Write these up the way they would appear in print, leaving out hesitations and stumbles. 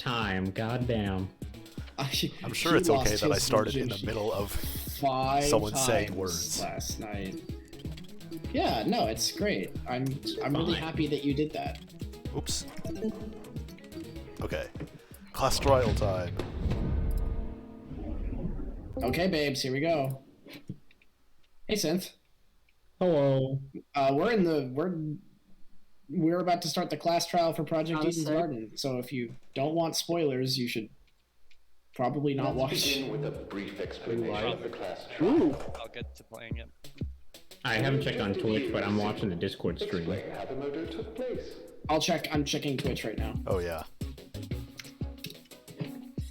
time. Goddamn. I'm sure it's okay that I started in the middle of someone saying words last night. Yeah, no, it's great. I'm really happy that you did that. Oops. Okay. Class trial time. Okay, babes, here we go. Hey, Synth. Hello. We're about to start the class trial for Project Eden's Garden. So if you don't want spoilers, you should probably not watch. Begin with a brief explanation of the class trial. I'll get to playing it. I haven't checked on Twitch, but I'm watching the Discord stream. Explain how the murder took place. I'm checking Twitch right now. Oh yeah.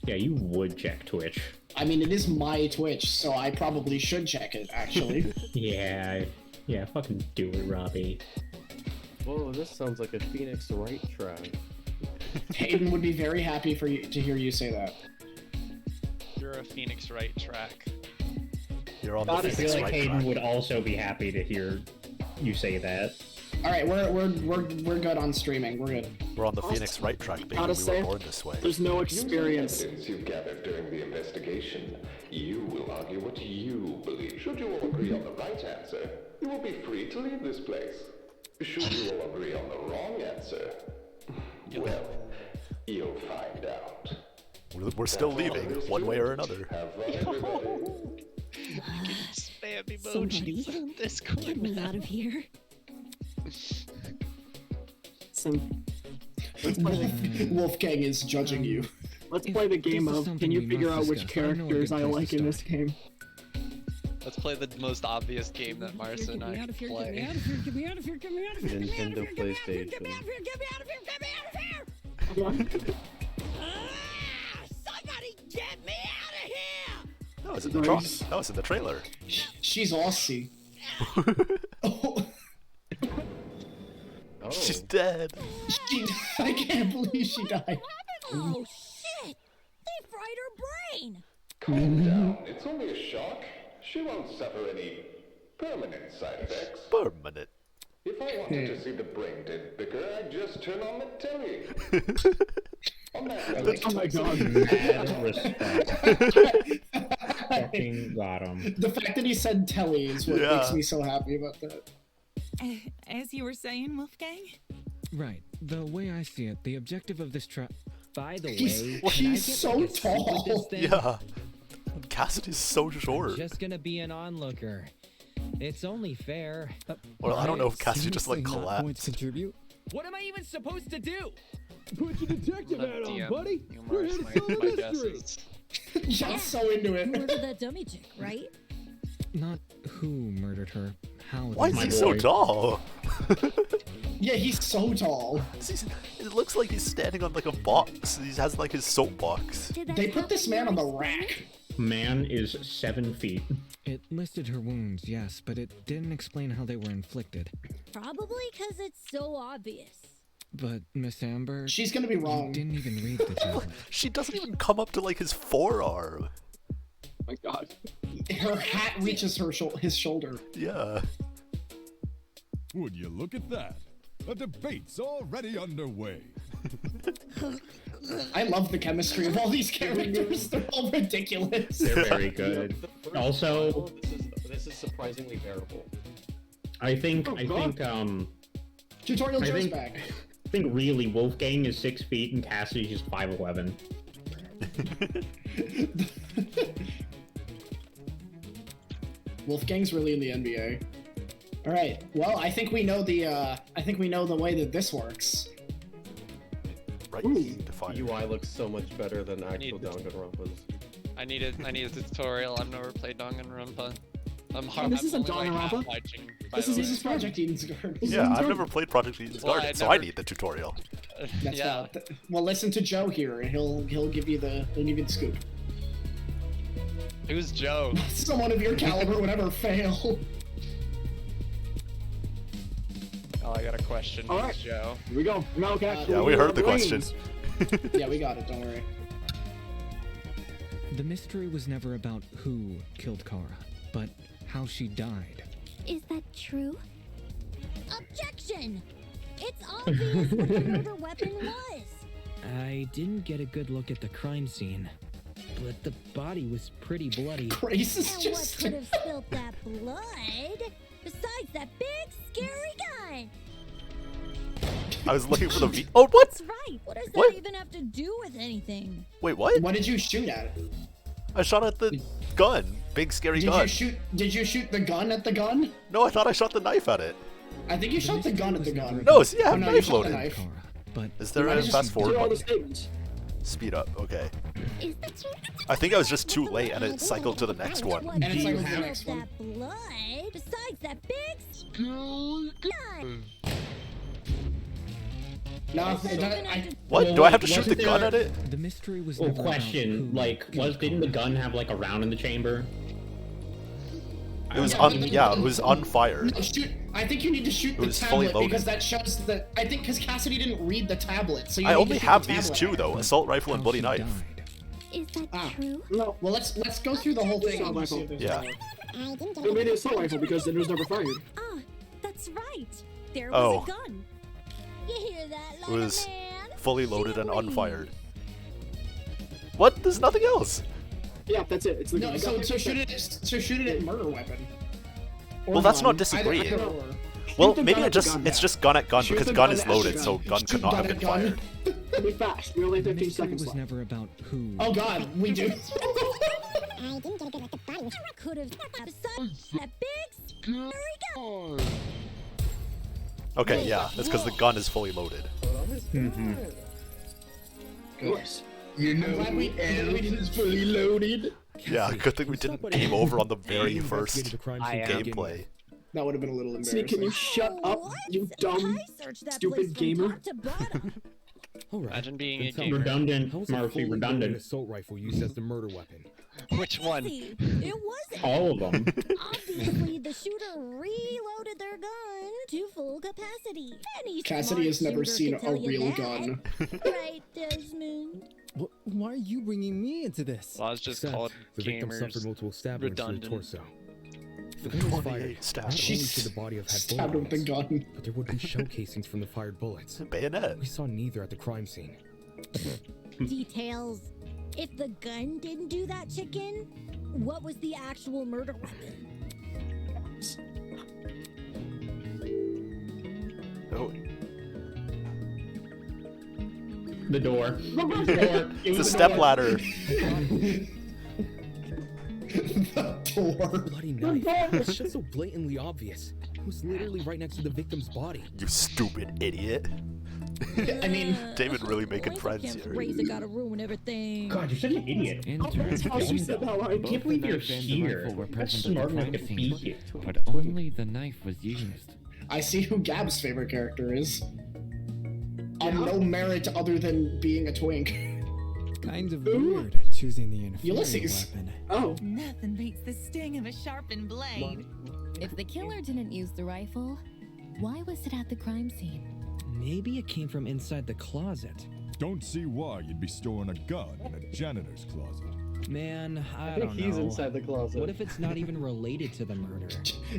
Yeah, you would check Twitch. I mean, it is my Twitch, so I probably should check it, actually. Yeah, fucking do it, Robbie. Whoa, this sounds like a Phoenix Wright track. Hayden would be very happy to hear you say that. You're a Phoenix Wright track. You're on the I Phoenix feel like Wright Hayden track. would also be happy to hear you say that. All right, we're good on streaming. We're good. We're on the Phoenix Wright track, baby. Gotta We say, were born this way. There's no experience. Using evidence you've gathered during the investigation, you will argue what you believe. Should you all agree on the right answer, you will be free to leave this place. Should you all agree on the wrong answer, well, you'll find out. We're still leaving, one way or another. Have fun, everybody. Spam Somebody, emojis on Discord. get me out of here. Wolfgang is judging you. Let's play the game this is of, something can you we figure must out which discuss. I don't know a characters good I place like to in this start. game? Let's play the most obvious game that Marissa and I can play. Get me out of here, get me out of here, get me out of here, Nintendo get me out of here, get me PlayStation. out of here, get me out of here, get me out of here! Somebody get me out of here! That was in the that was in the trailer. She's Aussie. Oh, Oh. She's dead. I can't believe she died. Oh shit! They fried her brain! Calm down. It's only a shock. She won't suffer any permanent side effects. Permanent. If I wanted to see the brain dead bicker, I'd just turn on the telly. On that note, Oh my god. Mad respect. Fucking got him. The fact that he said telly is what Yeah. makes me so happy about that. As you were saying, Wolfgang? Right. The way I see it, the objective of this trial. By the He's- way, he's can I get, so like, a seat with tall. this thing? Yeah. Cassidy's so short. Just gonna be an onlooker. It's only fair. Well, I don't know if Cassidy just like Seriously, not going to collapsed. contribute? What am I even supposed to do? Put your detective The hat on, DM. buddy. You We're Mars, here to my, solve a my mystery. guesses. John's so into it. Murder that dummy chick, right? Not who murdered her. How. Why is My he so boy. tall? Yeah, he's so tall. It looks like he's standing on like a box. He has like his soapbox. Did that They put happen this man on the very soon? rack. Man is 7 feet. It listed her wounds, yes, but it didn't explain how they were inflicted. Probably because it's so obvious. But Miss Amber, She's gonna be you wrong. didn't even read the journal. She doesn't even come up to like his forearm. Oh my god. Her hat reaches his shoulder. Yeah. Would you look at that? A debate's already underway. I love the chemistry of all these characters. They're all ridiculous. They're very good. Also, This is surprisingly bearable. I think Tutorial I Joe's think- back. I think really Wolfgang is 6 feet and Cassidy's just 5'11". Wolfgang's really in the NBA. All right. Well, I think we know the way that this works. Right. Ooh. Define. UI looks so much better than actual Need- Danganronpa's. I need a tutorial. I've never played Danganronpa. I'm Oh, this isn't only, like, Danganronpa. half-watching, by This the is way. This is Project Eden's Garden. Yeah, I've never played Project Eden's Well, Garden, I so I never- need the tutorial. That's yeah. valid. Well, listen to Joe here, and he'll give you the scoop. Who's Joe? Someone of your caliber would ever fail. Oh, I got a question. All Who's right. Joe? Here we go. Now, Yeah, we heard the question. Yeah, we got it. Don't worry. The mystery was never about who killed Kara, but how she died. Is that true? Objection! It's obvious what the murder weapon was. I didn't get a good look at the crime scene, but the body was pretty bloody. Grace is And just. what could have spilled that blood? Besides that big, scary gun. I was looking for the V. Oh, what? That's right. What does What? that even have to do with anything? Wait, what? What did you shoot at? I shot at the gun. Big scary gun. Did you shoot the gun at the gun? No, I thought I shot the knife at it. I think you shot the gun at the gun. No, yeah, Oh, no, you knife shot the loaded. knife. But Is there Why a did you fast just forward Do all the button? statements. Speed up, okay. Is that true? I think I was just too late and it cycled to the next one. What And it's like could the have next spilled one. that blood? Besides that big, scary gun. No, I, What? Well, Do I have to wait, shoot the wasn't gun there- at it? the mystery was Well, never about question, who like, killed didn't the Cora. gun have like a round in the chamber? It was Yeah, it was unfired. no, I think you need to shoot the was fully tablet loaded. because that shows that. I think because Cassidy didn't read the tablet, so you I need to only shoot have the these tablet two at though: her. assault rifle and How bloody she knife. died. Is that Ah. true? No. Well, let's go through the whole thing. Assault and see if rifle. there's Yeah. more. I didn't They made it assault rifle because it was never fired. Ah, that's right. There Oh. was a gun. You hear that, It was man? fully loaded and Shoot me. unfired. What? There's nothing else. Yeah, that's it. It's the No, gun. so shoot it at murder weapon. Or Well, that's gun. not disagreeing. Either or. Well, the maybe gun it at the just gun, it's yeah. just gun at gun Shoot because the gun gun is at the loaded, gun. so gun Shoot could not gun have at been gun. fired. Be fast. We only have The 15 mystery seconds was left. never about who. Oh God, we do. I didn't get a good look at the gun. Could have besides that big, scary gun. Okay, yeah, that's because the gun is fully loaded. Yes. You know, glad we didn't- is fully loaded. Yeah, good thing we didn't game over on the very first I am. gameplay. That would have been a little See, can you embarrassing. shut up, What? you dumb, I searched that stupid place from gamer? top to bottom. All right. Imagine being then a tell gamer. me, Redundant, how was a Murphy, fully loaded redundant. assault rifle used as the murder weapon? Which one? See, it wasn't. All of them. Obviously, the shooter reloaded their gun to full capacity. Any Cassidy has smart never shooter seen could tell a you real that. gun. Right, Desmond? Why are you bringing me into this? Well, I was just Except called the victim gamers. suffered multiple stab wounds to the redundant. torso. The gun was 48 fired. stab Not only wounds. should the body have had Stabbed bullet with the wounds, gun. but there would be shell casings from the fired bullets. Bayonet. We saw neither at the crime scene. Details. If the gun didn't do that, chicken, what was the actual murder weapon? Oh, The door. it's a step ladder. The door. Bloody knife. It's just so blatantly obvious. It was literally right next to the victim's body. You stupid idiot. I mean, David really making friends here. Razor gotta ruin everything. God, you're such an idiot. How she said that line. I can't believe you're here. That's smart enough to be here. But only the knife was used. I see who Gab's favorite character is. On no merit other than being a twink. Kind of weird choosing the inferior Ulysses. weapon. Oh. Nothing beats the sting of a sharpened blade. If the killer didn't use the rifle, why was it at the crime scene? Maybe it came from inside the closet. Don't see why you'd be storing a gun in a janitor's closet. Man, I think don't he's know. inside the closet. What if it's not even related to the murder?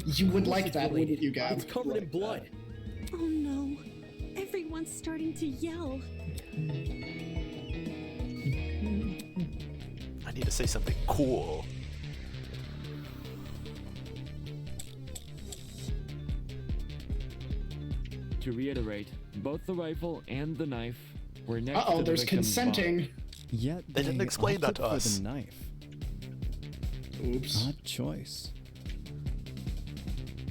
You would like that, wouldn't you, Gab? It's covered in blood. Oh no. Everyone's starting to yell. I need to say something cool. To reiterate, both the rifle and the knife were next Uh-oh, to the there's victim's consenting. body. Yet They didn't explain that to opted us. for the knife. Oops. Odd choice.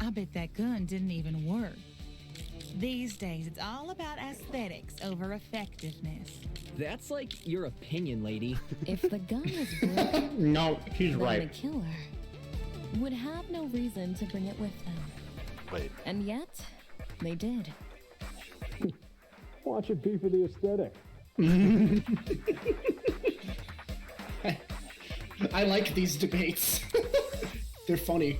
I bet that gun didn't even work. These days, it's all about aesthetics over effectiveness. That's like your opinion, lady. If the gun was bloody, No, she's then the right. killer would have no reason to bring it with them. Wait. And yet, they did. Watch it be for the aesthetic. I like these debates. They're funny.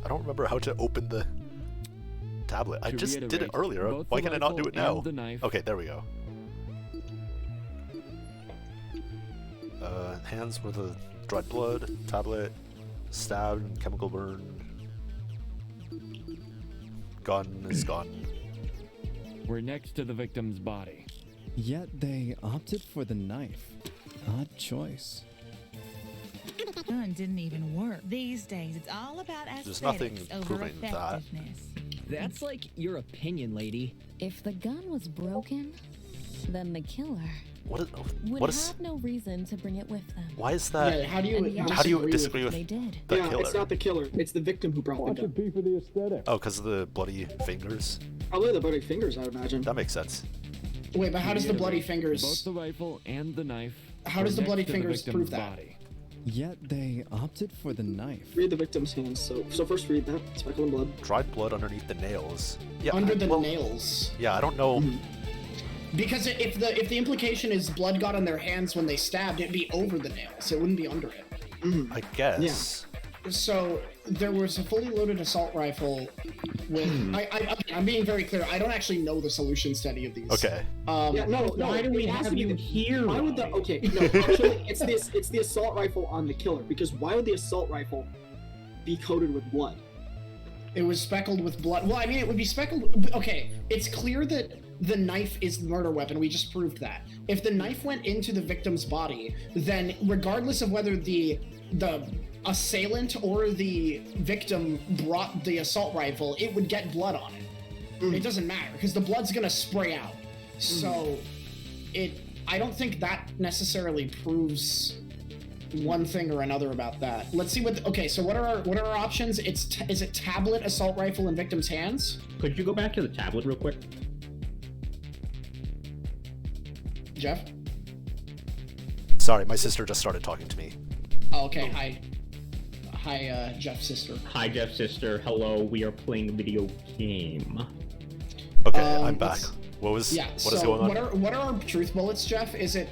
I don't remember how to open the tablet. I To just did it reiterate, earlier. both Why the can I not do rifle it now? and the knife- Okay, there we go. Hands with a dried blood, tablet, stabbed, chemical burn. Gun is gone. We're next to the victim's body. Yet they opted for the knife. Odd choice. Gun didn't even work. These days, it's all about There's aesthetics nothing over proving that. effectiveness. That's like your opinion, lady. If the gun was broken, then the killer What would is? have no reason to bring it with them. Why is that? Yeah, how do you And yet, How do you disagree with they did. the Yeah, killer? it's not the killer. It's the victim who brought the gun. Be for the aesthetic. Oh, because of the bloody fingers. Probably the bloody fingers, I would imagine. That makes sense. Wait, but how does the bloody Both fingers? the rifle and the knife. How were does the next bloody to fingers victim's prove that? body. Yet they opted for the knife. Read the victim's hands. So first read that. Speckle and blood. Dried blood underneath the nails. Yeah. Under the well, nails. Yeah, I don't know. Because if the implication is blood got on their hands when they stabbed, it'd be over the nails. It wouldn't be under it. I guess. So there was a fully loaded assault rifle with. I'm being very clear. I don't actually know the solution study of these. Okay. Yeah, no. Why do we it has have to be you the, here? Why would the okay? No, actually, it's the assault rifle on the killer. Because why would the assault rifle be coated with blood? It was speckled with blood. Well, I mean, it would be speckled. Okay, it's clear that the knife is the murder weapon. We just proved that. If the knife went into the victim's body, then regardless of whether the assailant or the victim brought the assault rifle, it would get blood on it. It doesn't matter because the blood's gonna spray out. So I don't think that necessarily proves one thing or another about that. Let's see what. Okay, so what are our options? Is it tablet, assault rifle, in victim's hands? Could you go back to the tablet real quick? Jeff? Sorry, my sister just started talking to me. Oh, okay. Hi, Jeff's sister. Hi, Jeff's sister. Hello, we are playing a video game. Okay, I'm back. What is going on? What are our truth bullets, Jeff? Is it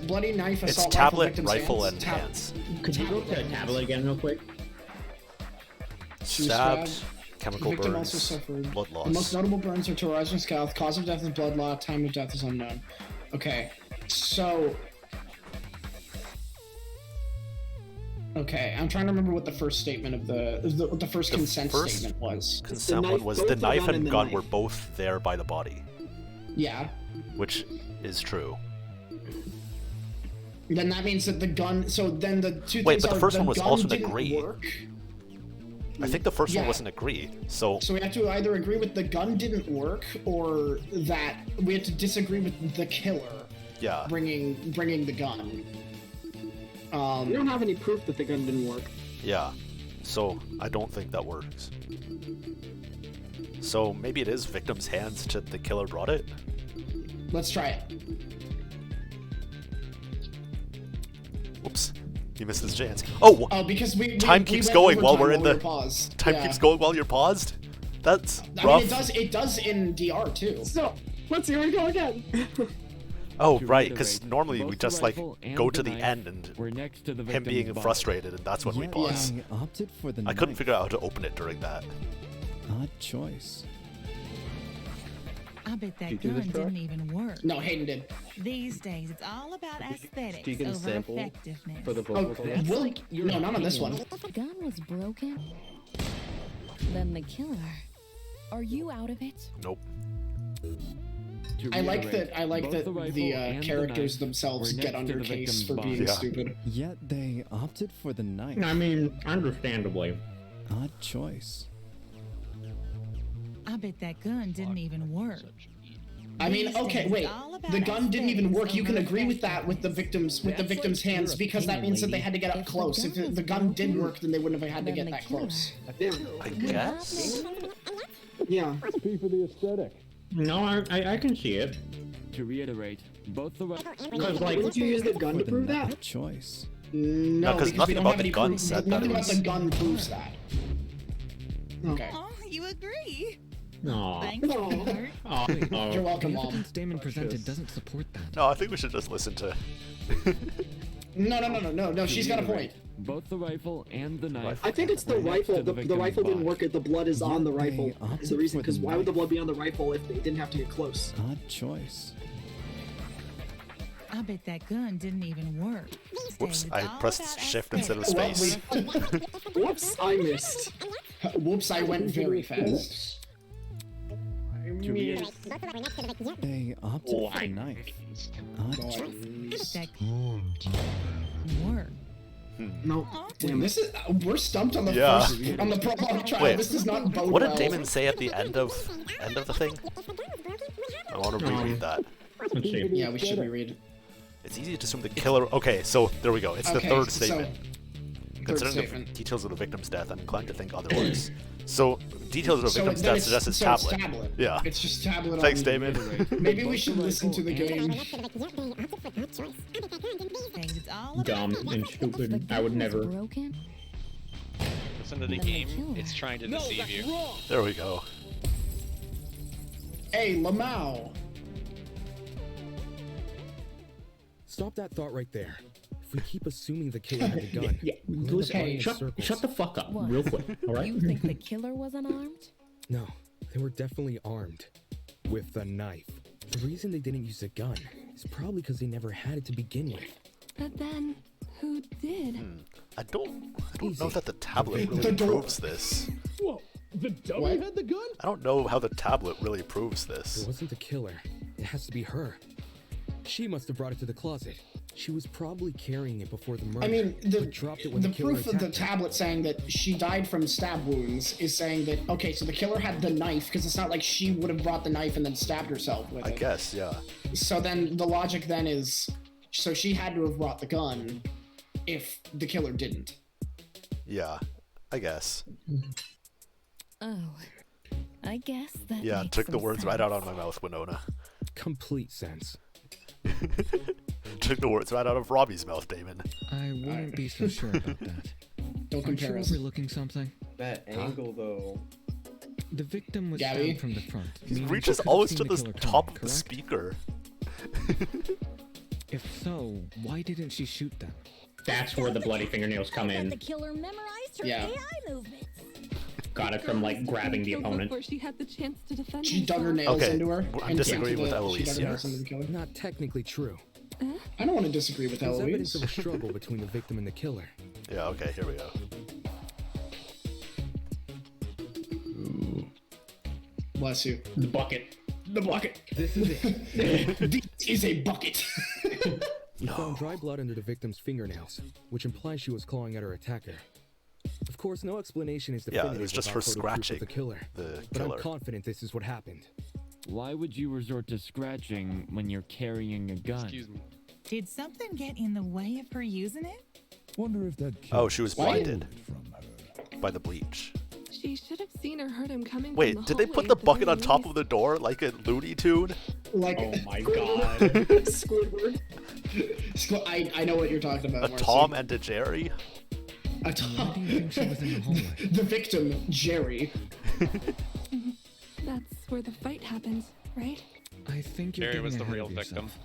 bloody knife, It's assault tablet, rifle, rifle, and hands. Could you go to the tablet again real quick? Stabbed, chemical Victim burns, also suffered. blood loss. The most notable burns are to horizon scalp. Cause of death is blood loss. Time of death is unknown. Okay, so. Okay, I'm trying to remember what the first statement of what the first consent statement was. Consent one was the knife and gun were both there by the body. Yeah. Which is true. Then that means that the gun. So then the two Wait, things but the are first the one was gun also an didn't agree. work. I think the first one Yeah. was an agree. So So we have to either agree with the gun didn't work, or that we have to disagree with the killer. Yeah. Bringing the gun. We don't have any proof that the gun didn't work. yeah. So I don't think that works. So maybe it is victim's hands to the killer brought it? Let's try it. Whoops. He missed his chance. Oh, because we time keeps going while we're in the paused. Time Yeah. keeps going while you're paused? That's I rough. mean, it does in DR too. So let's see where we go again. Oh, To right, because reiterate, normally both we the just like rifle and go the to the knife end and were next to the him victim's being body. frustrated, and that's when we Yet pause. they opted for the I couldn't knife. figure out how to open it during that. Odd choice. I bet that Did you do gun this, Troy? didn't even work. No, Hayden did. These days, it's all about aesthetics you can over sample effectiveness. for the Oh, vocal clip? Will, no, not on this one. If the gun was broken, then the killer. Are you out of it? Nope. To I like reiterate, that. I like both that the rifle the and the characters knife themselves were get next to under the case victim's for body. being Yeah. stupid. Yet they opted for the knife. I mean, understandably. Odd choice. I bet that gun didn't even work. I mean, These okay, days, wait. it's all about The gun didn't even work. You can aesthetics agree over with that with the victim's That's hands like because that your means that they opinion, had to get up lady. close. If If the gun the was gun did broken, work, then they wouldn't have had to then get the that killer. close. I guess. Yeah. Be for the aesthetic. No, I can see it. To reiterate, both the rifle Because, like, Wouldn't you use the gun to prove that? Odd choice. No, 'cause because nothing we don't about have the any gun proof. said that Nothing it about was- the gun proves that. Okay. Oh, you agree? no. Thanks, Albert. Oh, oh. You're welcome, The Mom. evidence Damon presented doesn't support that. No, I think we should just listen to. No. She's got a point. both the rifle and the knife. I think it's the were next rifle. to The victim's rifle didn't body. work. The blood is on the Yet rifle. they opted Is the reason? for the Because why would the knife. blood be on the rifle if they didn't have to get close? Odd choice. I bet that gun didn't even work. These Whoops, days, it's I all pressed about shift instead of aesthetics. space. Whoops, I missed. Whoops, I went very fast. I To be They opted for the knife. Odd choice. Work. No. Damn, this is we're stumped on the Yeah. first on the prologue trial. Wait, This does not bode what well. did Damon say at the end of the thing? I want to reread that. Let's see. Yeah, we should reread. It's easy to assume the killer. Okay, so there we go. It's the Okay, third so- statement. Considering statement. the details of the victim's death, I'm inclined to think otherwise. So, details of the So victim's then death suggests it's so tablet. tablet. Yeah. It's just tablet. Thanks, on- Damon. Maybe we should listen to the game. It's all Dumb and stupid. I would never. Broken? Listen to the game. It's trying to deceive you. There we go. Hey, Lamau. Stop that thought right there. If we keep assuming the killer had the gun, Yeah, we'll end listen, up running in shut circles. the fuck up, What? real quick, all right? You think the killer was unarmed? No, they were definitely armed with a knife. The reason they didn't use a gun is probably because they never had it to begin with. But then, who did? I don't know Easy. that the tablet The really door. proves this. Whoa, the dummy What? had the gun? I don't know how the tablet really proves It this. wasn't the killer. It has to be her. She must have brought it to the closet. She was probably carrying it before the murder. I mean, but dropped it when the the killer proof of the attacked her. tablet saying that she died from stab wounds is saying that, okay, so the killer had the knife, because it's not like she would have brought the knife and then stabbed herself with I it. guess, yeah. So then the logic then is, so she had to have brought the gun if the killer didn't. Yeah, I guess. Oh, I guess that Yeah, makes took the some words right out sense. of my mouth, Winona. Complete sense. Took the words right out of Robbie's mouth, Damon. I wouldn't be so sure about that. Don't Aren't compare you us. overlooking something? That angle, though. The victim was Gabby? stabbed from the front. He meaning reaches she could have always seen to the killer top coming, of the correct? speaker. If so, why didn't she shoot them? That's where the bloody fingernails come The in. killer memorized her Yeah. AI movements. Got it from like grabbing the opponent. Before she had the chance to defend She dug her herself. nails Okay, into her. I'm and disagreeing into with the- Eloise she dug her here. nails into the killer. Not technically true. I don't want to disagree with There's evidence Eloise. of a struggle between the victim and the killer. Yeah, okay, here we go. Bless you. The bucket. The bucket. This is it. This is a bucket. We found dry blood under the victim's fingernails, which implies she was clawing at her attacker. Of course, no explanation is Yeah, definitive it was just about her photo proof of scratching the killer. the But killer. I'm confident this is what happened. Why would you resort to scratching when you're carrying a gun? Excuse me. Did something get in the way of her using it? Wonder if that kid Oh, she was What? blinded from her. by the bleach. She should have seen or heard him coming Wait, from the did they hallway put the at bucket on very top least. of the door like a Looney Tune? Like, Oh my god. Squidward. I know what you're talking about, A Marcy. Tom and a Jerry? A Why Tom. do you think she was in the hallway? The victim, Jerry. That's where the fight happened, right? I think you're Jerry getting was the ahead real of victim. yourself.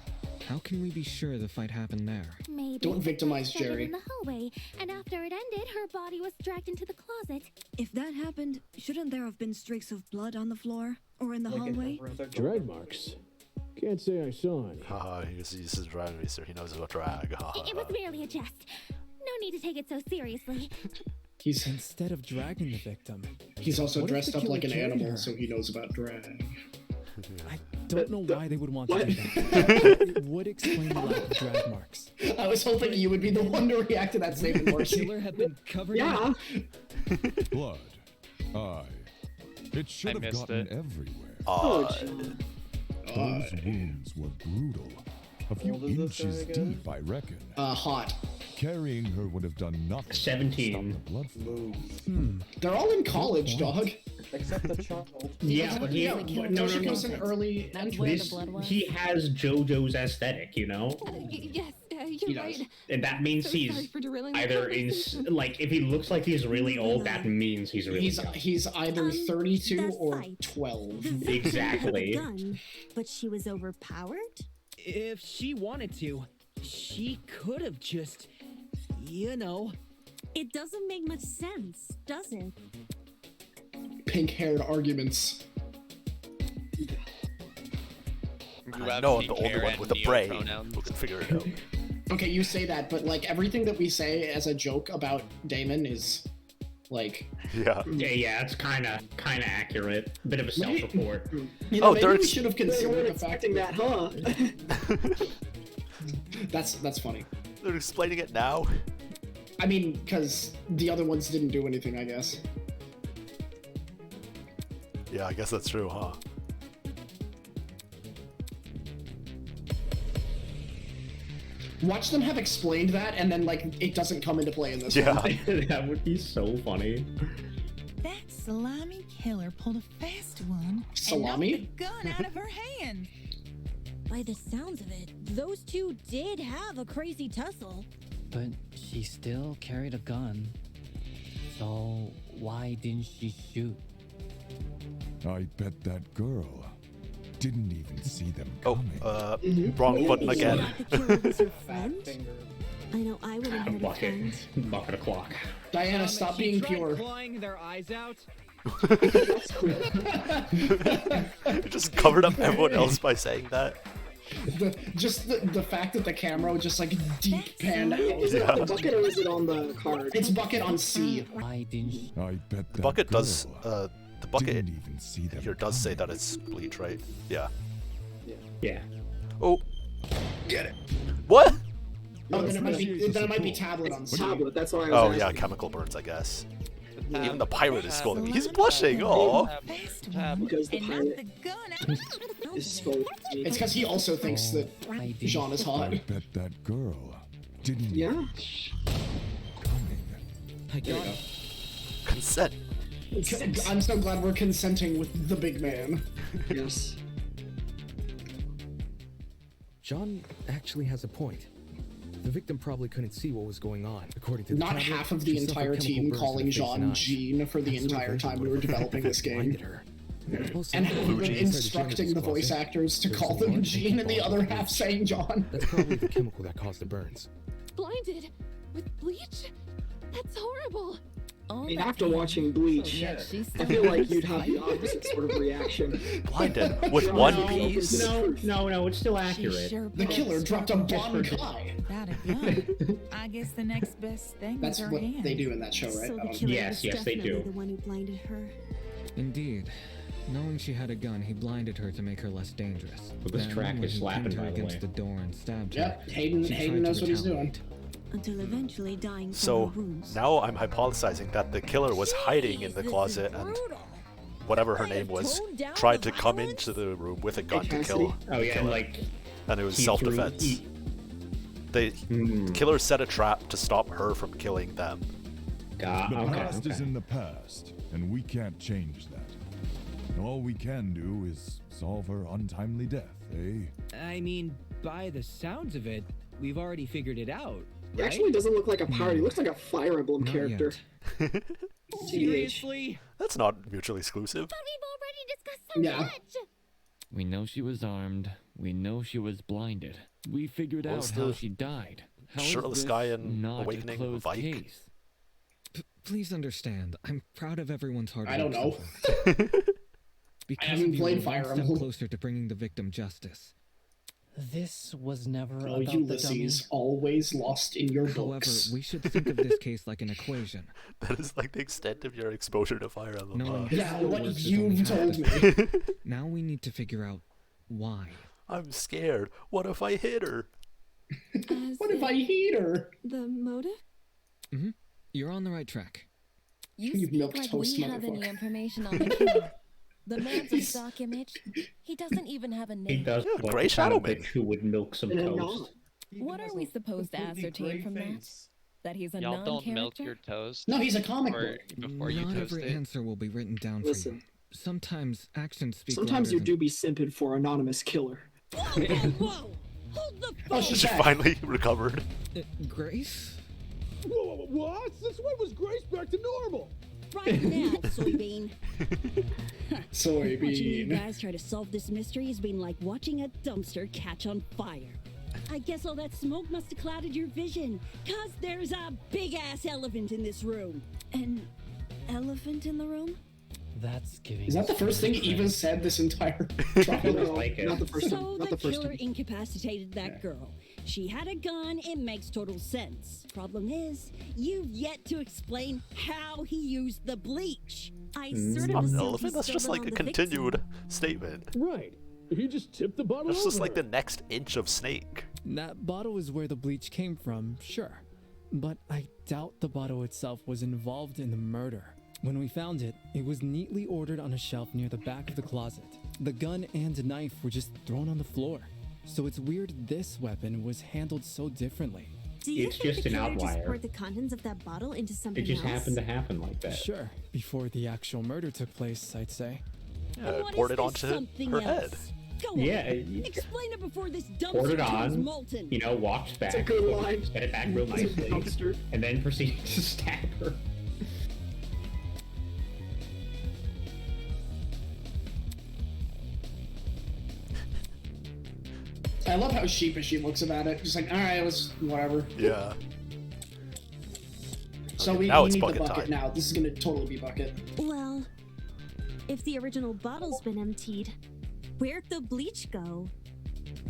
How can we be sure the fight happened there? Maybe. Don't victimize She started Jerry. in the hallway, and after it ended, her body was dragged into the closet. If that happened, shouldn't there have been streaks of blood on the floor? Or in the hallway? Drag marks. Can't say I saw any. Haha, he's a drag racer. He knows about drag. It was merely a jest. No need to take it so seriously. He's Instead of dragging the victim, he's also What if dressed the up killer like an carried animal, her? so he knows about drag. I don't know why they would want to What? do that. It would explain the lack of drag marks. I was hoping you would be the one to react to that statement, The Marcy. killer had been covered Yeah. Blood. Aye. It should I have missed gotten it. everywhere. Those wounds were brutal. A few old is this guy inches again? deep, I reckon. Hot. Carrying her would have done nothing. to 17. Stop the blood flow. They're all in college, dog. Except the child. Yeah, but he, Yeah, no, she no, was no. an early That's where entry. the blood was. He has JoJo's aesthetic, you know? Yes, He you're does. right. And that means So he's sorry for derailing the either in, conversation. like, if he looks like he's really old, that means he's really young. He's either 32 the or fight. 12. Exactly. Gun, but she was overpowered? If she wanted to, she could have just, you know. It doesn't make much sense, does it? Pink-haired arguments. I know I'm the only one with a brain who can figure it out. Okay, you say that, but like everything that we say as a joke about Damon is Like, Yeah. Yeah, it's kind of accurate. Bit of a self-report. You know, maybe we should have considered the fact that, huh? That's funny. They're explaining it now. I mean, because the other ones didn't do anything, I guess. Yeah, I guess that's true, huh? Watch them have explained that, and then, like, it doesn't come into play in this one. That would be so funny. That salami killer pulled a fast one Salami? and knocked the gun out of her hand. By the sounds of it, those two did have a crazy tussle. But she still carried a gun. So why didn't she shoot? I bet that girl didn't even see them Oh, coming. wrong button Maybe again. the killer was her friend? I know I wouldn't hurt a friend. Bucket o'clock. Diana, stop being pure. Clawing their eyes out. You just covered up everyone else by saying that. Just the fact that the camera just like deep panned out. Is it on the bucket or is it on the card? It's bucket on C. I bet The bucket girl does, the bucket didn't even see them here does say that it's bleach, right? Yeah. Yeah. Oh. Get it. What? Oh, then it might be tablet on C. Tablet, that's what I was Oh asking. yeah, chemical burns, I guess. Even the pirate is scolding me. He's blushing. Oh. Because the pirate is scolding me. It's because he also thinks that Jean is hot. I bet that girl didn't Yeah. There you go. Consent. I'm so glad we're consenting with the big man. Yes. John actually has a point. The victim probably couldn't see what was going on. According to the Not tablet, half of she the suffered entire chemical team burns calling to the face and Jean eyes. Jean for the That's entire what time we were developing this game. blinded her. Also, And Fuji instructing the voice actors to call them Jean and the other half saying John. That's probably the chemical that caused the burns. Blinded with bleach? That's horrible. I mean, after watching Bleach, I feel like you'd have the opposite sort of reaction. Blinded with one piece? No, it's still accurate. The killer dropped a bomb Kai. Without a gun. I guess the next best thing That's is her what hand. they do in that show, right? So the I don't- killer Yes, was yes, they definitely do. the one who blinded her. Indeed. Knowing she had a gun, he blinded her to make her less dangerous. Well, this Then, track when is he slapping, pinned her by the against way. the door and stabbed Yep, her. Hayden she tried knows to what he's doing. retaliate. Until eventually dying from So her wounds. now I'm hypothesizing that the killer was hiding in the closet and whatever her name was tried to come into the room with a gun to kill. Oh yeah, kill her. like And it was he threw- self-defense. he- The killer set a trap to stop her from killing them. The past is in the past, and we can't change that. All we can do is solve her untimely death, eh? I mean, by the sounds of it, we've already figured it out. He Right? actually doesn't look like a pirate. He looks like a Fire Emblem Not character. Seriously? That's not mutually exclusive. Yeah. We know she was armed. We know she was blinded. We figured What's out how the she died. How is shirtless this guy in not Awakening, a closed Vike? case? Please understand, I'm proud of everyone's hard work. I don't know. so far. Because haven't of you, played we're Fire one step Emblem. closer to bringing the victim justice. This was never Oh, about the Ulysses, dummy. always lost in your However, books. we should think of this case like an equation. That is like the extent of your exposure to Fire Emblem. Knowing Yeah, how it what works is only you've half told the me. Now we need to figure out why. I'm scared. What if I hit her? What if I hit her? The motive? Mm-hmm. You're on the right track. You You speak milk like toast we have any motherfucker. information on the killer. The man's a stock image. He doesn't even have a He name. does Yeah, look Grey like the kind of Shadow bitch who would milk some And a toast. knob. What are we supposed to ascertain from that? That he's a Y'all don't milk non-character? your toast. No, he's a comic before, book. before you Not toast every it. answer will be written down for Listen. you. Sometimes actions speak Sometimes louder you than- do be simping for anonymous killer. Whoa! Hold the Oh, phone! she's She back. finally recovered. Grace? What? Since when was Grace back to normal? Right now, soybean. Watching you Soybean. guys try to solve this mystery has been like watching a dumpster catch on fire. I guess all that smoke must have clouded your vision, 'cause there's a big-ass elephant in this room. An elephant in the room? That's giving. Is that the first thing Eva said this entire trial? like it. Not the first So time. Not the the first killer time. incapacitated that girl. She had a gun, it makes total sense. Problem is, you've yet to explain how he used the bleach. I It's sort not of an assumed he elephant, that's just spilled it like on a the continued victim. statement. Right. He just tipped the bottle That's just over. like the next inch of snake. That bottle is where the bleach came from, sure. But I doubt the bottle itself was involved in the murder. When we found it, it was neatly ordered on a shelf near the back of the closet. The gun and knife were just thrown on the floor. So it's weird this weapon was handled so differently. Do you It's think just the an killer just outlier. poured the contents of that bottle into something It just else? happened to happen like that. Sure, before the actual murder took place, I'd say. Yeah, What poured is it this onto something her else? head. Go on. Yeah, Explain it before this poured it dumpster turns on, molten. you know, walked back, a good line. set it back real nicely, Dumpster. and then proceeded to stab her. I love how sheepish she looks about it. Just like, all right, it was whatever. Yeah. So Okay, we now need it's the bucket bucket time. now. This is gonna totally be bucket. Well, if the original bottle's been emptied, where'd the bleach go?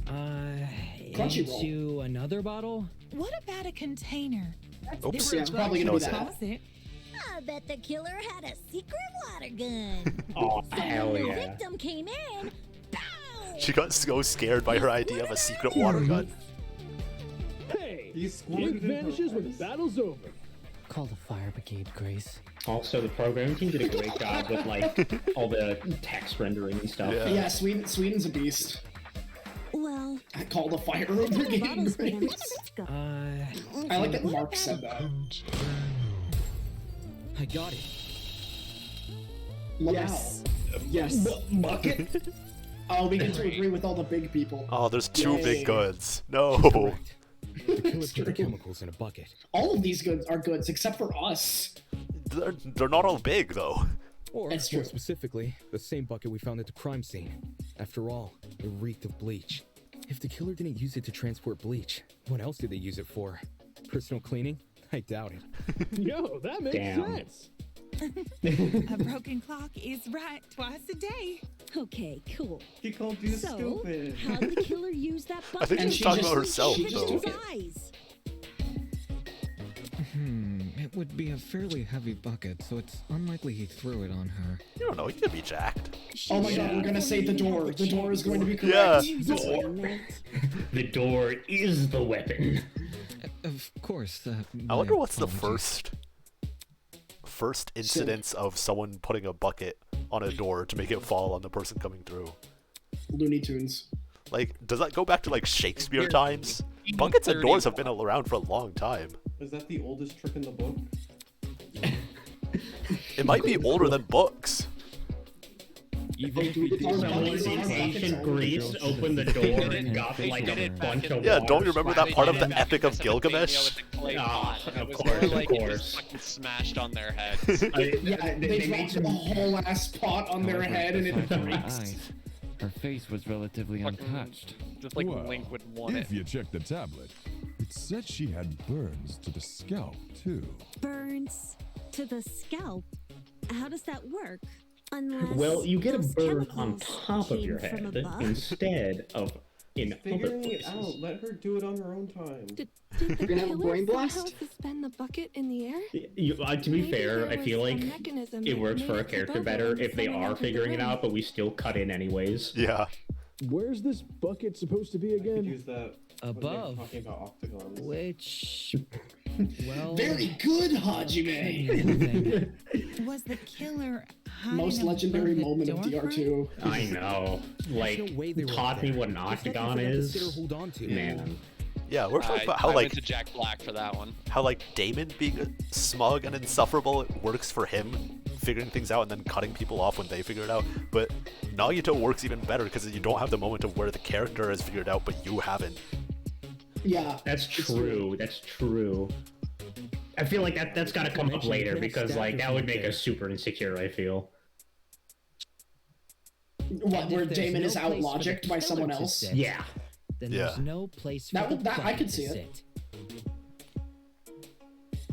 Crunchyroll. Into another bottle? What about a container? Oops. Yeah, it's probably gonna be that. Closet. I bet the killer had a secret water gun. Oh, So hell when the yeah. victim came in, bow! She got so scared by her idea of a secret water gun. Hey, He it squirted in her vanishes when the eyes. battle's over. Call the fire brigade, Grace. Also, the programming team did a great job with like all the text rendering and stuff. Yeah. Yeah, Sweden's a beast. Well, I call the fire if the brigade. bottle's been emptied, Grace. let's go. I like that Mark said that. I got it. Yes. Yes. Bucket. Oh, we get to agree with all the big people. Oh, there's two Yay. big goods. No. Correct. The killer It's put the true. chemicals in a bucket. All of these goods are goods except for us. They're not all big, though. Or, That's more true. specifically, the same bucket we found at the crime scene. After all, it reeked of bleach. If the killer didn't use it to transport bleach, what else did they use it for? Personal cleaning? I doubt it. Yo, that makes Damn. sense. A broken clock is right twice a day. Okay, cool. He called you So, stupid. how'd the killer use that bucket? I think And she's she talking just- about herself, she just though. took it. Eyes. It would be a fairly heavy bucket, so it's unlikely he threw it on her. You don't know, you could be jacked. Oh my god, we're gonna say the door. The door is going to be Yeah. correct. Door. The door is the weapon. Of course. I my wonder what's the apologies. first incidence of someone putting a bucket on a door to make it fall on the person coming through. Looney Tunes. Like, does that go back to like Shakespeare times? Buckets and doors have been around for a long time. Is that the oldest trick in the book? It might be older than books. Even if we did Someone in ancient Greece opened the door and got like a bunch of Yeah, water don't you remember that splashed part of on the them? Epic of Gilgamesh? Ah, It of was course, more like of it course. just fucking smashed on their heads. Yeah, they made dropped a whole ass pot on their However, head and it aside from her breaks. eyes, her face was relatively untouched. Just like Well, Link would want if it. you check the tablet, it said she had burns to the scalp, too. burns to the scalp. How does that work? Unless Well, you get a those burn on chemicals top of came your from head above. instead of in other Figuring it places. out. Let her do it on her own time. Did You're the gonna have a killer brain somehow blast? suspend the bucket in the air? To be Maybe fair, there I feel was a like mechanism it that works made for a it tip character over better when if they someone are entered the figuring it room. out, but we still cut in anyways. Yeah. Where's this bucket supposed to be I could again? use that when they're Above. talking about octagons. Which. Well. Very good, Hajime. Was the killer hiding Most above legendary the moment of doorframe? DR2. I know. Like, no way they were taught me there. what an There's nothing octagon for them to is. sit or hold on to. Man. Yeah, we're talking about I how went like to Jack Black for that one. how like Damon being smug and insufferable it works for him figuring things out and then cutting people off when they figure it out. But Nagito works even better because you don't have the moment of where the character has figured it out but you haven't. Yeah. That's true. That's true. I feel like that's got to come up later because like that would make us super insecure. I feel. What, And where if there's Damon no is out place for the logicked by killer someone to else? sit, Yeah. Then Yeah. there's no place for That the would- that- I bucket could to see it. sit.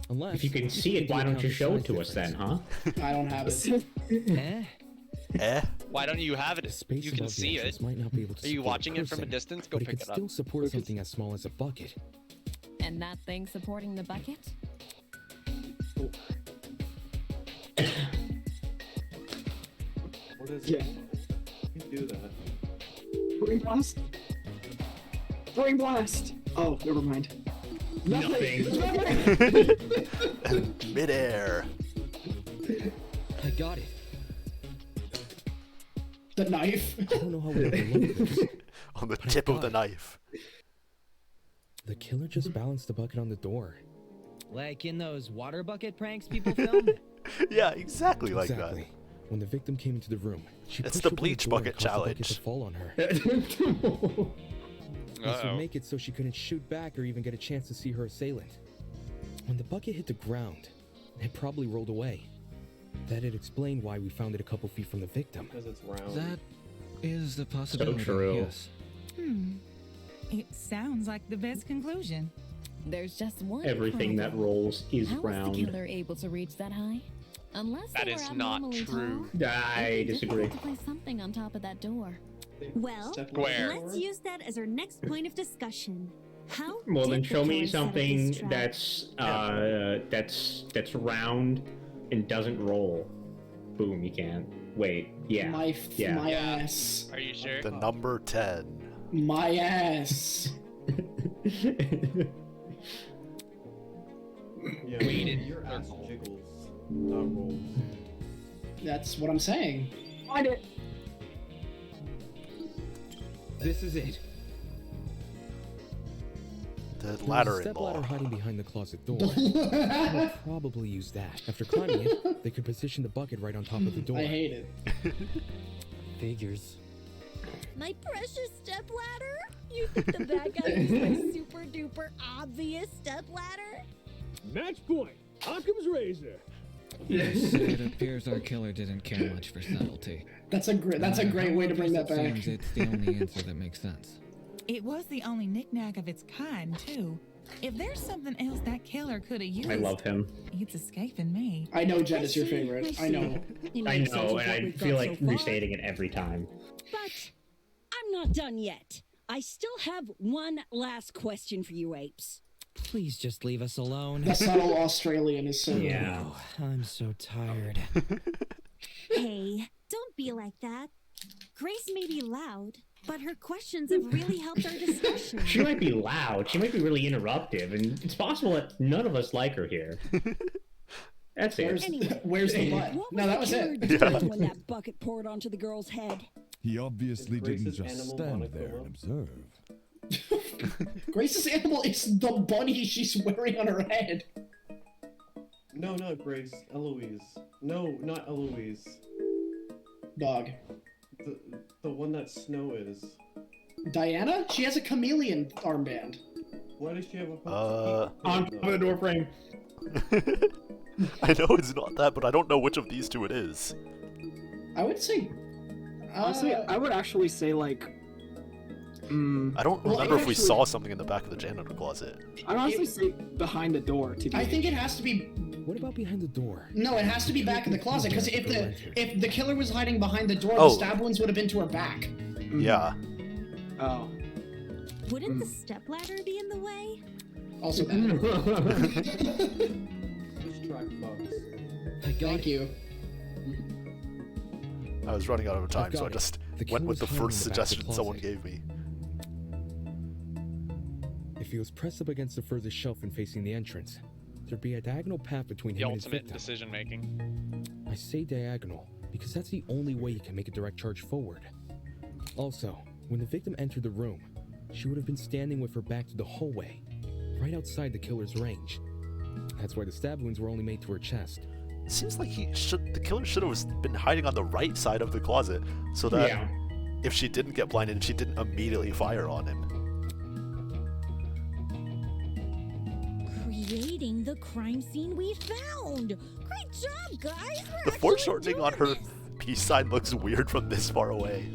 Unless If you can see it, why don't you show it to us then, huh? I don't have it. Why don't you have it? Space You can above the see entrance it. might not be able to Are you support a watching it from a person, distance? Go but pick it it could up. still support something as small as a bucket. And that thing supporting the bucket? What is Yeah. it? You do that. Brain blast. Brain blast. Oh, never mind. Nothing. Midair. I got it. The knife. I don't know how we overlooked this. On the but I tip of got the it. knife. The killer just balanced the bucket on the door. Like in those water bucket pranks people film? Yeah, exactly like Exactly. When the victim came into the room, she It's pushed the open bleach door and bucket caused the bucket challenge. to fall on her. Oh. This would make it so she couldn't shoot back or even get a chance to see her assailant. When the bucket hit the ground, it probably rolled away. That'd explain why we found it a couple feet from the victim. Because it's round. That is the possibility. true. Yes. It sounds like the best conclusion. There's just one Everything that problem. rolls is How was round. the killer able to reach that high? Unless That they were is not abnormally true. tall, I it'd be disagree. difficult to place something on top of that door. Well, Square. let's use that as our next point of discussion. How Well, then did the show me killer set up this something trap? that's round and doesn't roll. Boom, you can't. Wait, yeah. My yeah. ass. Are you sure? The number 10. My ass. Yeah, Weighted your ass circle. jiggles, not rolls. That's what I'm saying. Find it. This is it. The There was ladder a in step law. ladder hiding behind the closet door. They'll probably use that. After climbing it, they could position the bucket right on top of the door. I hate it. Figures. My precious stepladder? You think the bad guy used my super duper obvious stepladder? Match point. Occam's razor. It appears our killer didn't care much for subtlety. That's a great way to bring that back. Seems it's the only answer that makes sense. It was the only knickknack of its kind, too. If there's something else that killer could have used, I love him. it's escaping me. I know Jen is your favorite. I know. I know, and I feel like restating it every time. But I'm not done yet. I still have one last question for you apes. Please just leave us alone. The subtle Australian is so Yeah. Oh, I'm so tired. Hey, don't be like that. Grace may be loud, but her questions have really helped our discussion. She might be loud. She might be really interruptive, and it's possible that none of us like her here. That's it. Where's the butt? What No, that was killer it. doing when that bucket poured onto the girl's head? He obviously didn't Grace's just animal stand monocle there and up? observe. Grace's animal is the bunny she's wearing on her head. No, not Grace. Eloise. No, not Eloise. Dog. The one that Snow is. Diana? She has a chameleon armband. Why does she have a On top of the door frame. I know it's not that, but I don't know which of these two it is. I would say. Honestly, I would actually say like. I don't Well, remember if we actually- saw something in the back of the janitor closet. I'd honestly say behind the door. To be I think it has to be. What about behind the door? No, it has to be back in the closet because if the killer was hiding behind the door, Oh. the stab wounds would have been to her back. Yeah. Oh. Wouldn't the stepladder be in the way? Also, Just track bugs. Thank you. I was running out of time, got so I it. just The went with the killer's hiding first in the back of the suggestion someone closet. gave me. If he was pressed up against the furthest shelf and facing the entrance, there'd be a diagonal path between The him and his ultimate victim. decision making. I say diagonal because that's the only way you can make a direct charge forward. Also, when the victim entered the room, she would have been standing with her back to the hallway, right outside the killer's range. That's why the stab wounds were only made to her chest. Seems like the killer should have been hiding on the right side of the closet, so that Yeah. if she didn't get blinded, she didn't immediately fire on him. Creating the crime scene we found. Great job, guys. We're The foreshortening on her peace sign looks weird from this far away.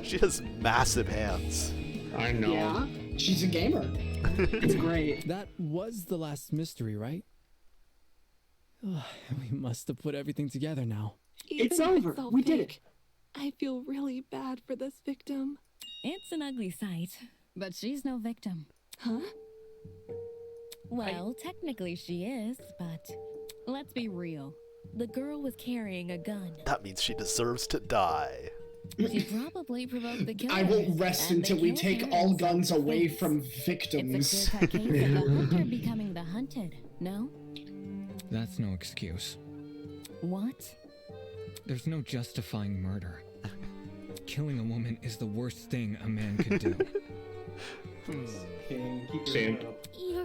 She has massive hands. I know. Yeah, she's a gamer. It's great. That was the last mystery, right? We must have put everything together now. It's Even if over. all We did fake, I feel really bad for this victim. It's an ugly sight, but she's no victim. Huh? Well, technically she is, but let's be real. The girl was carrying a gun. That means she deserves to die. She probably provoked the killer. I won't rest and until they we killed take her all in guns away self-defense. from It's victims. a clear-cut case of the hunter becoming the hunted, no? That's no excuse. What? There's no justifying murder. Killing a woman is the worst thing a man could do. Same.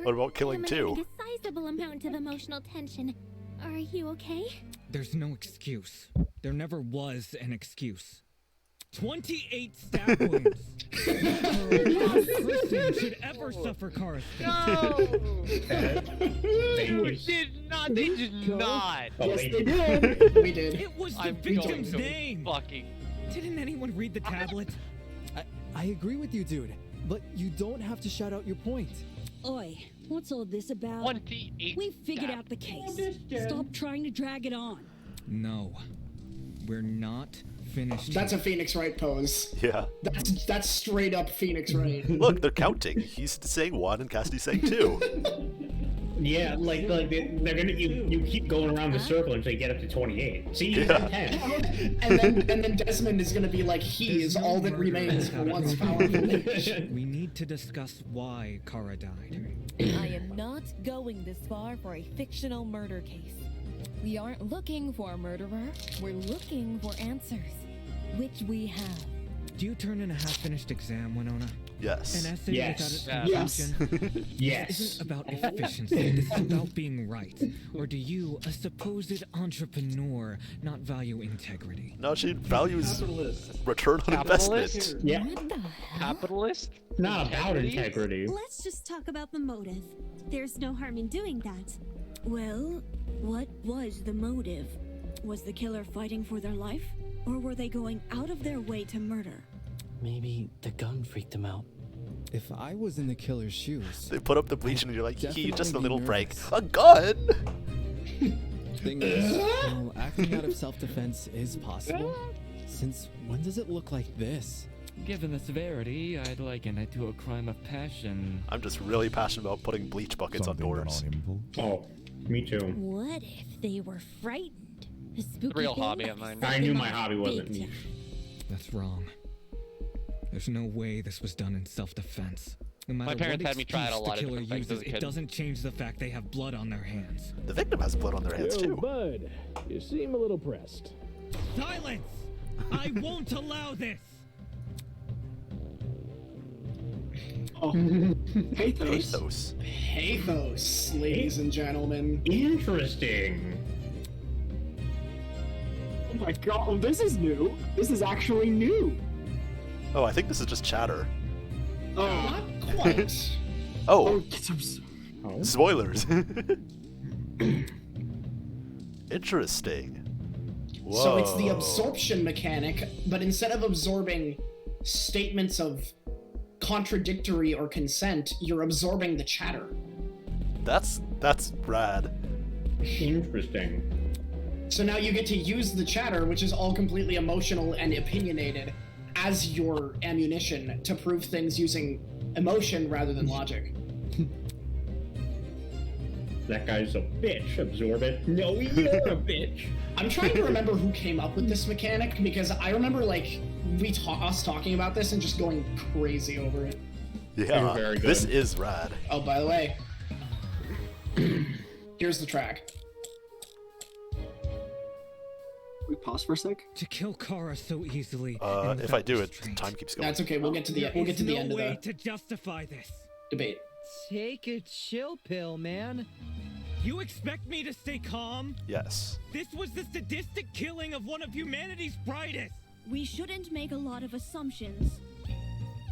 What about killing two? A sizable amount of emotional tension. Are you okay? There's no excuse. There never was an excuse. 28 stab wounds. No person should ever suffer Kara's fate. No! They did not. They did not. Yes, they did. We did. It was the I'm victim's going to name. Fucking. Didn't anyone read the tablet? I agree with you, dude. But you don't have to shout out your point. Oi, what's all this about? 28. We figured out the case. Stop trying to drag it on. No. We're not finished. That's a Phoenix Wright pose. Yeah. That's straight up Phoenix Wright. Look, they're counting. He's saying 1 and Cassidy's saying 2. Yeah, like they're gonna you keep going around the circle until you get up to 28. See, you got 10. and then Desmond is gonna be like, he is all that remains for once powerful. We need to discuss why Kara died. I am not going this far for a fictional murder case. We aren't looking for a murderer. We're looking for answers, which we have. Do you turn in a half-finished exam, Winona? Yes. An essay Yes. without its conclusion? Yes. This isn't about efficiency. This is about being right. Or do you, a supposed entrepreneur, not value integrity? No, she values Capitalist. return on Capitalist? investment. Yeah. What the hell? Capitalist? Not about integrity. Let's just talk about the motive. There's no harm in doing that. Well, what was the motive? Was the killer fighting for their life? Or were they going out of their way to murder? Maybe the gun freaked him out. If I was in the killer's shoes, They put up the bleach and you're like, Definitely just a be little break. nervous. A gun! thing is, while acting out of self-defense is possible, since when does it look like this? Given the severity, I'd liken it to a crime of passion. I'm just really passionate about putting bleach buckets on Something done doors. on impulse. Oh, me too. What if they were frightened? A spooky Real thing? hobby of mine. I knew my hobby wasn't Big niche. That's wrong. There's no way this was done in self-defense. No matter parents what had me try it a excuse lot the of killer different things as uses, a it kid. doesn't change the fact they have blood on their hands. The victim has blood on their hands Yo, too. bud, you seem a little pressed. Silence! I won't allow this! Oh, pathos. Pathos. Pathos, ladies and gentlemen. Interesting. Oh my god, oh, this is new. This is actually new. Oh, I think this is just chatter. Oh, Not quite. Oh, get some. spoilers. Interesting. Whoa. So it's the absorption mechanic, but instead of absorbing statements of contradictory or consent, you're absorbing the chatter. That's rad. Interesting. So now you get to use the chatter, which is all completely emotional and opinionated, as your ammunition to prove things using emotion rather than logic. That guy's a bitch. Absorb it. No, you're a bitch. I'm trying to remember who came up with this mechanic, because I remember like us talking about this and just going crazy over it. Yeah, very good. this is rad. Oh, by the way, here's the track. We pause for a sec. To kill Kara so easily. and If I without do it, restraint. time keeps going. That's okay. We'll get to the There is end no of way the to justify this. debate. Take a chill pill, man. You expect me to stay calm? Yes. This was the sadistic killing of one of humanity's brightest. We shouldn't make a lot of assumptions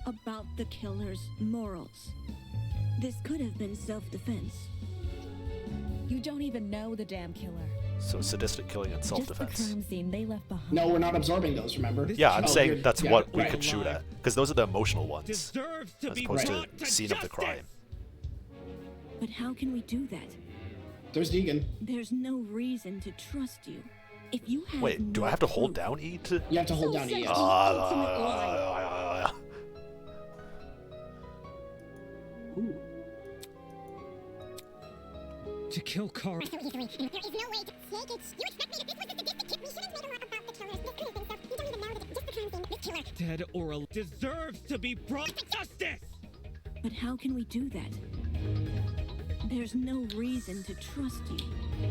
about the killer's morals. This could have been self-defense. You don't even know the damn killer. So sadistic killing and Just the self-defense. crime scene they left behind. No, we're not absorbing those, remember? Yeah, I'm Oh, saying you're- that's yeah, what we right. could shoot at, because those are the emotional ones, Deserves to as be opposed brought to to scene of the justice. crime. But how can we do that? There's Deegan. There's no reason to trust you. If you have Wait, do I have to hold down E to? You have to hold down E. Yes. To kill Carl. There is no way to take it. You expect me to... This was the sadistic... We shouldn't have made a lot about the killers. This could have been stuff. You don't even know that just the crime thing. The killer. Dead or alive deserves to be brought to justice! But how can we do that? There's no reason to trust you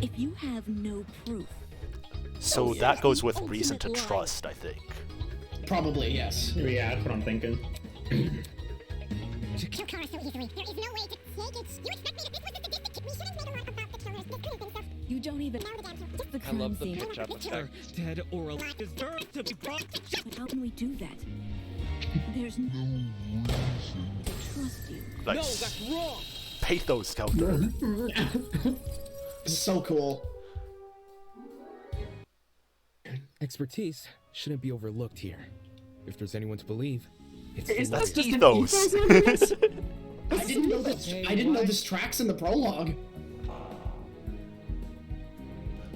if you have no proof. So that goes with reason to trust, I think. Probably, yes. Yeah, that's what I'm thinking. Kill Kara so easily. There is no way to take it. You expect me to... This was the sadistic... We shouldn't have made a lot about the killers. This could have been stuff. You don't even Now the damn killer. Just the I crime love the scene. pitch up effect. Dead or alive deserves to be brought to justice! But how can we do that? There's no reason to trust you. Nice. No, that's wrong! Pathos counter. So cool. Expertise shouldn't be overlooked here. If there's anyone to believe, it's Is the that lawyer. just Ethos. an ethos? I didn't know this. I didn't know this tracks in the prologue.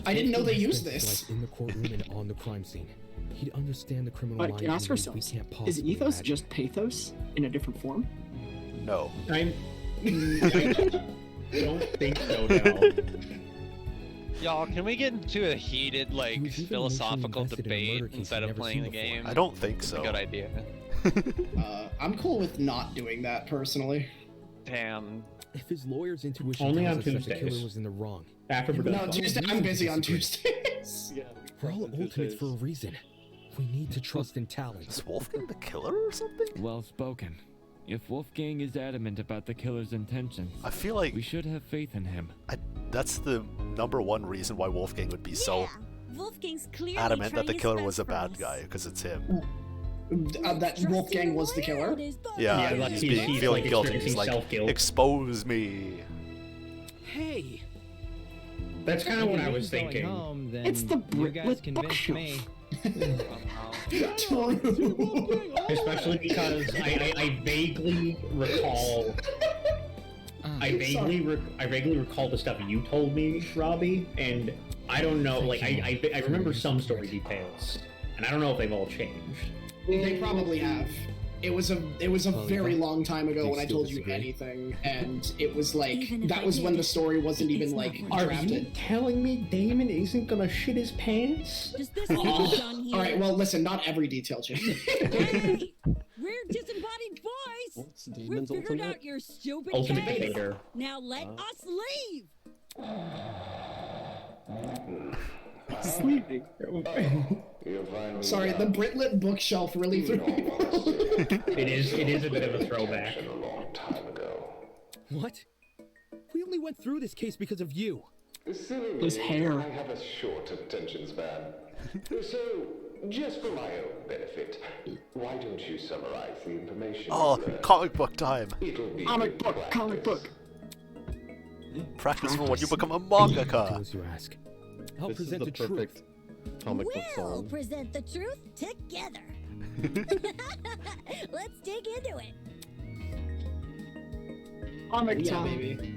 I didn't know they used this. Like in the courtroom and on the crime scene. He'd understand the criminal But mind can ask in ways we ourselves, can't is possibly ethos imagine. just pathos in a different form? No. I don't think so, no. Y'all, can we get into a heated, like, He was even philosophical emotionally invested in a debate murder case instead he'd of never playing the seen before. game? I don't think It's so. a good idea. I'm cool with not doing that personally. Damn. If his lawyer's intuition Only tells on us that the Tuesdays. killer was in the wrong, After we're No, done. Tuesday. I'm busy on Tuesdays. Yeah. we're all ultimates for a reason. We need to trust in talent. Is Wolfgang the killer or something? Well spoken. If Wolfgang is adamant about the killer's intentions, I feel like we should have faith in him. that's the #1 reason why Wolfgang would be so Wolfgang's clearly adamant that trying the his killer best was a for bad us. guy, because it's him. That Wolfgang was the killer. Yeah, like he's he's feeling like guilty. He's experiencing like, self-guilt. expose me. Hey! That's kind of what I was Going thinking. home, then It's the you guys Britlet convinced bookshelf. me. Especially because I vaguely recall. I vaguely recall the stuff you told me, Robbie, and I don't know. Like I remember some story details, and I don't know if they've all changed. They probably have. It was a very long time ago Do you when I still told you disagree? anything, and it was like Even if that I was when did, the story wasn't even it's like not Are you drafted. telling me Damon isn't gonna shit his pants? Does this mean we're done here? All right, well, listen, not every detail changes. Hey! We're disembodied boys! What's We've Demon's figured ultimate? out your stupid Ultimate case. Vader. Now let us leave! Sleeping. Sorry, the Britlet bookshelf really threw me. It is a bit of a throwback. What? We only went through this case because of you. His hair. I have a short attention span. So, just for my own benefit, why don't you summarize the information? Oh, you learned? comic book time. It'll be Comic good book, comic book. Practice for when you become a mangaka. Do as you ask. I'll This is present the the truth. perfect comic book We'll song. present the truth together. Let's dig into it. Comic Yeah, time. baby.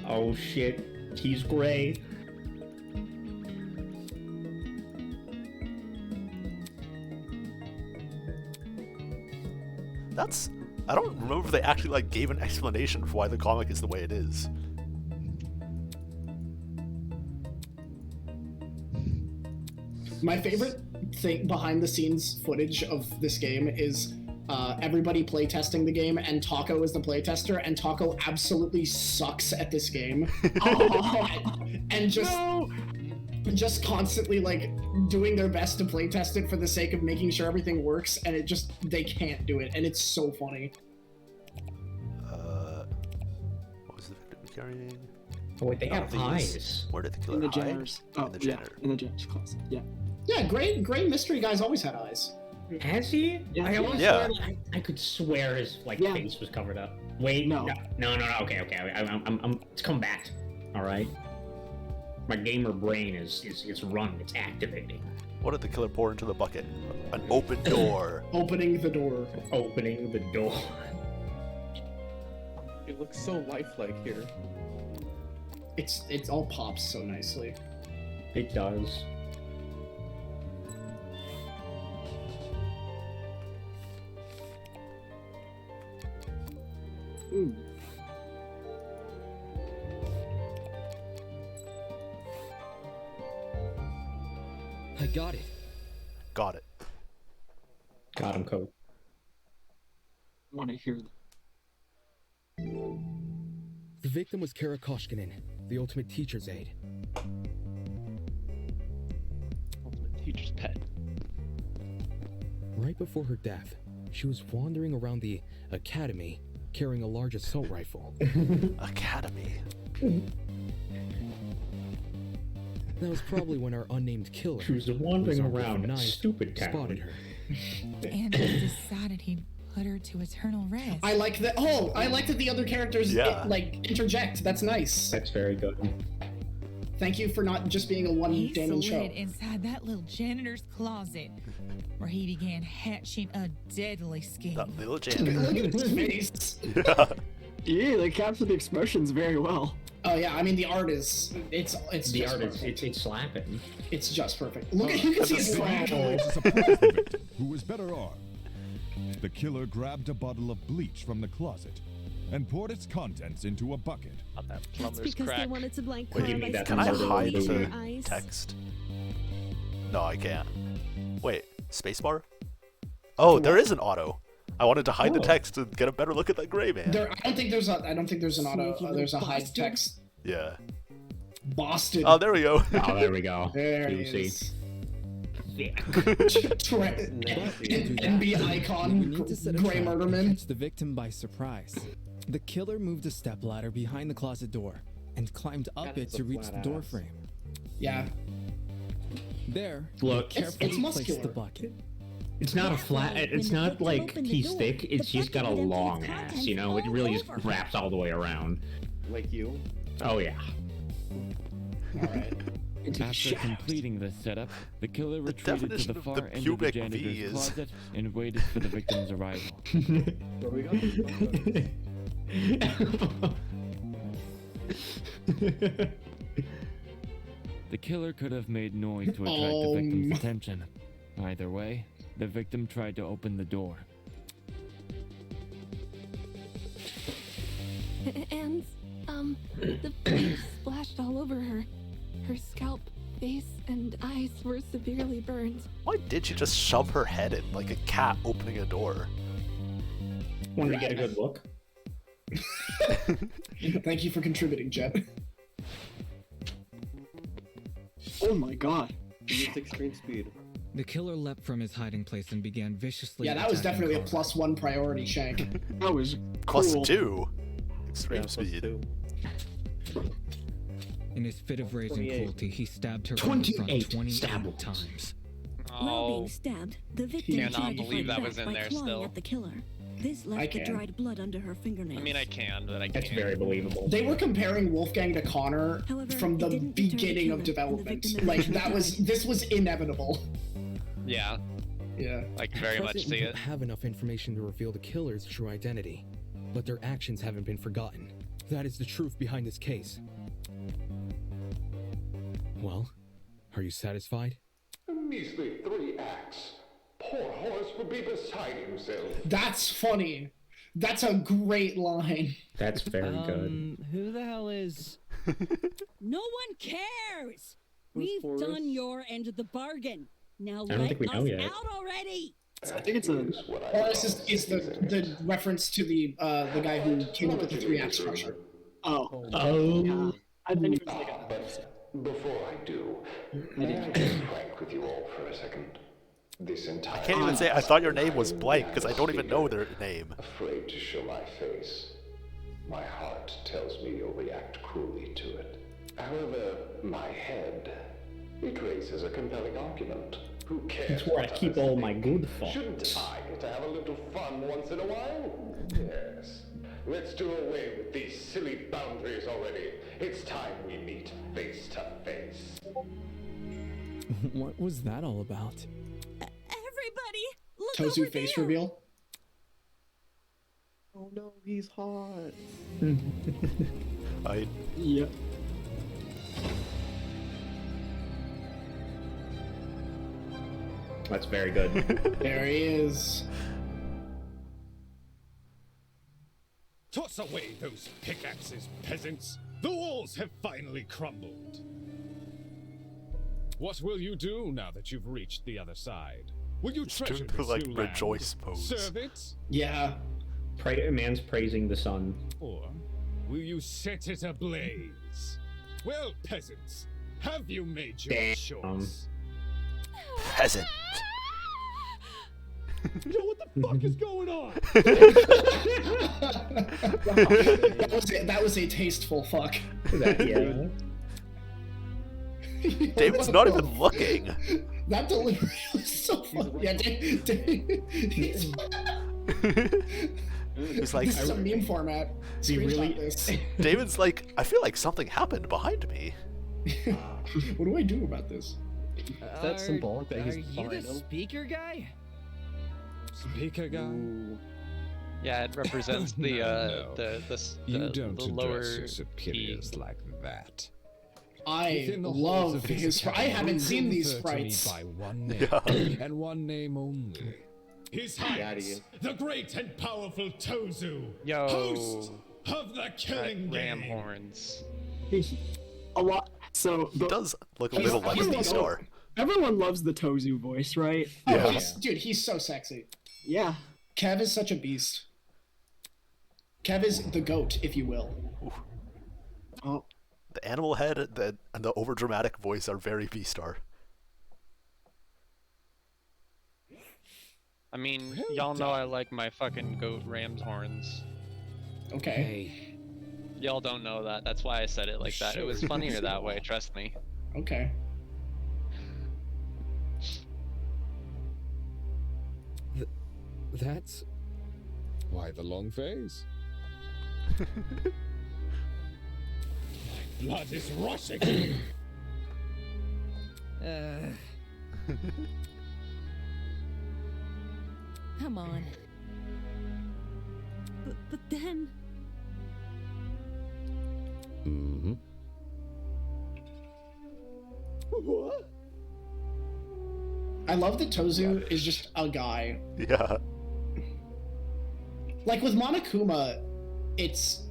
Oh shit, he's gray. That's. I don't remember if they actually like gave an explanation for why the comic is the way it is. My favorite thing behind the scenes footage of this game is everybody playtesting the game, and Taco is the playtester, and Taco absolutely sucks at this game. And just constantly like doing their best to playtest it for the sake of making sure everything works, and they can't do it, and it's so funny. What was the victim carrying? Oh wait, they None have of these. eyes. Where did the In killer the hide? janitor's. Oh, in the yeah, janitor. in the janitor's closet. Yeah. Yeah, Gray Mystery Guy's always had eyes. Has he? Yeah. I always Yeah. swear I could swear his like Yeah. face was covered up. Wait, No. no. Okay. It's come back. All right. My gamer brain is run. It's activating. What did the killer pour into the bucket? An open door. Opening the door. Opening the door. It looks so lifelike here. It's all pops so nicely. It does. I got it. Got it. Got him, Code. I want to hear The victim was Kara Koshkinen, the ultimate teacher's aide. Ultimate teacher's pet. Right before her death, she was wandering around the academy carrying a large assault rifle. Academy. That was probably when our unnamed killer, She was wandering who was armed with around a knife, stupid town. spotted her. And decided he'd put her to eternal rest. I like that. Oh, I like that the other characters interject. That's nice. That's very good. Thank you for not just being a He one-Damon show. slid inside that little janitor's closet, where he began hatching a deadly scheme. That little janitor. Look at his face. Yeah, they captured the expressions very well. Oh yeah, I mean the art is it's The just art is perfect. it's slapping. It's just perfect. Look at you can see his The smile. to surprise the victim, who was better armed. The killer grabbed a bottle of bleach from the closet and poured its contents into a bucket. Not that That's plumber's because crack. they wanted to blank Wait, Clara give me by that Can I sprinkling hide bleach in the her eyes. text? No, I can't. Wait, spacebar? Oh, there is an auto. I wanted to hide the Oh. text to get a better look at that gray man. I don't think there's an auto. Sneaky There's a little hide bastard. text. Yeah. Boston. Oh, there we go. Oh, there we go. There it Juicy. is. Yeah. NB icon. We need to set a Gray trap and Murderman. catch the victim by surprise. The killer moved a stepladder behind the closet door and climbed up God, it it's a to reach flat the door ass. frame. Yeah. There, Look. he carefully It's placed muscular. the bucket. It's not a That flat. way, It's when the not victim like opened the he's door, thick. It's the just got a bucket would empty long its ass. contents You know, it all really just over. wraps all the way around. Like you. Oh yeah. All right. After completing this setup, the killer retreated to definition the of far the end of the pubic V janitor's is- closet and waited for the victim's arrival. Where we go? The killer could have made noise to attract the victim's attention. Either way, the victim tried to open the door. And, the bleach splashed all over her. Her scalp, face, and eyes were severely burned. Why did she just shove her head in like a cat opening a door? Wanted to get a good look. Thank you for contributing, Jet. Oh my god. He used extreme speed. The killer leapt from his hiding place and began viciously Yeah, that was attacking definitely a Kara. +1 priority, Shank. That was Plus cool. 2. Extreme Yeah, plus speed. 2. In his fit of rage and 28. cruelty, he stabbed her in the front 28 28 stab wounds. times. While Oh, being stabbed, the victim Cannot tried to believe fight that was back in by there clawing still. at the killer. This I left the can. dried blood under her fingernails. I mean, I can, but I can't. That's very believable. They were comparing Wolfgang to Connor However, from it the didn't deter the beginning killer, of and the development. victim Like eventually this was inevitable. Yeah, Yeah. I can very much Present, see we it. don't have enough information to reveal the killer's true identity, but their actions haven't been forgotten. That is the truth behind this case. Well, are you satisfied? A measly 3 acts. Poor Horace would be beside himself. That's funny. That's a great line. That's very good. Who the hell is... No one cares! We've Forrest? done your end of the bargain. Now don't let think we know us yet. out already! I think it's a. Horace is the reference to the guy who came up with the 3-act structure. Oh. Oh. Yeah. I didn't even think Ah, of that. but before I do, I may I didn't. be frank with you all for a second? This entire I can't even say I thought your name was blank because I don't even know their name. afraid to show my face. My heart tells me you'll react cruelly to it. However, my head, it raises a compelling argument. Who cares? That's where I what keep others all my think? good Shouldn't thoughts. I get to have a little fun once in a while? Yes. Let's do away with these silly boundaries already. It's time we meet face to face. What was that all about? Everybody, look Tozu over face there. reveal. Oh no, he's hot. I Yep. That's very good. There he is. Toss away those pickaxes, peasants. The walls have finally crumbled. What will you do now that you've reached the other side? Will you He's treasure doing this the, like, new rejoice land, pose. serve it, Yeah. Man's praising the sun. or will you set it ablaze? Well, peasants, have you made your Damn. choice? Peasant. Yo, what the fuck is going on? That was a tasteful fuck. Yeah. David's not even looking. That delivery was so funny. Yeah, he's like, this is a meme format. Screenshot this. David's like, I feel like something happened behind me. What do I do about this? Is that symbolic that he's Are you behind the him? speaker guy? Speaker guy? Ooh. Yeah, it represents the No. You the don't lower address your superiors like that. I Within the halls love of this his. I academy, haven't you seen these refer to me sprites. by one name, Yeah. and one name only. His Highness, the great and powerful Tozu, Yo. host of the killing ram game. horns. A lot. So He does look a little like a B-star. Everyone loves the Tozu voice, right? Oh, Yeah. dude, he's so sexy. Yeah. Kev is such a beast. Kev is the goat, if you will. Oh. The animal head and the overdramatic voice are very B-star. I mean, y'all know I like my fucking goat ram's horns. Okay. Y'all don't know that. That's why I said it like that. It was funnier that way, trust me. Okay. That's Why the long face? Blood is rushing. Come on. But then... Mm-hmm. What? I love that Tozu is just a guy. Yeah. Like with Monokuma, it's.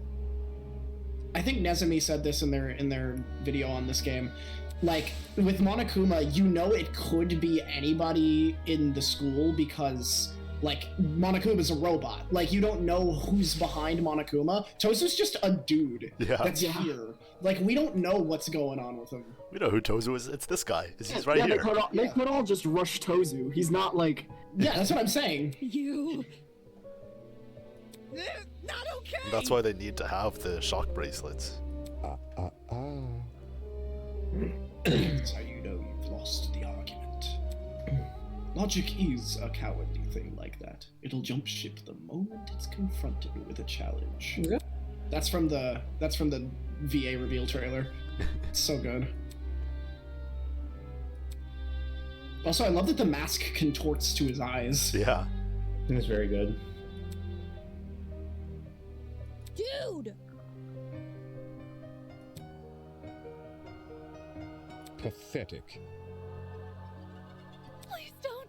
I think Nezumi said this in their video on this game. Like with Monokuma, you know it could be anybody in the school because like Monokuma's a robot. Like you don't know who's behind Monokuma. Tozu's just a dude that's here. Like we don't know what's going on with him. We know who Tozu is. It's this guy. He's right here. They could all just rush Tozu. He's not like. Yeah, that's what I'm saying. You. Not okay. That's why they need to have the shock bracelets. That's how you know you've lost the argument. Logic is a cowardly thing like that. It'll jump ship the moment it's confronted with a challenge. Yeah. That's from the VA reveal trailer. It's so good. Also, I love that the mask contorts to his eyes. Yeah. It's very good. Dude! Pathetic. Please don't.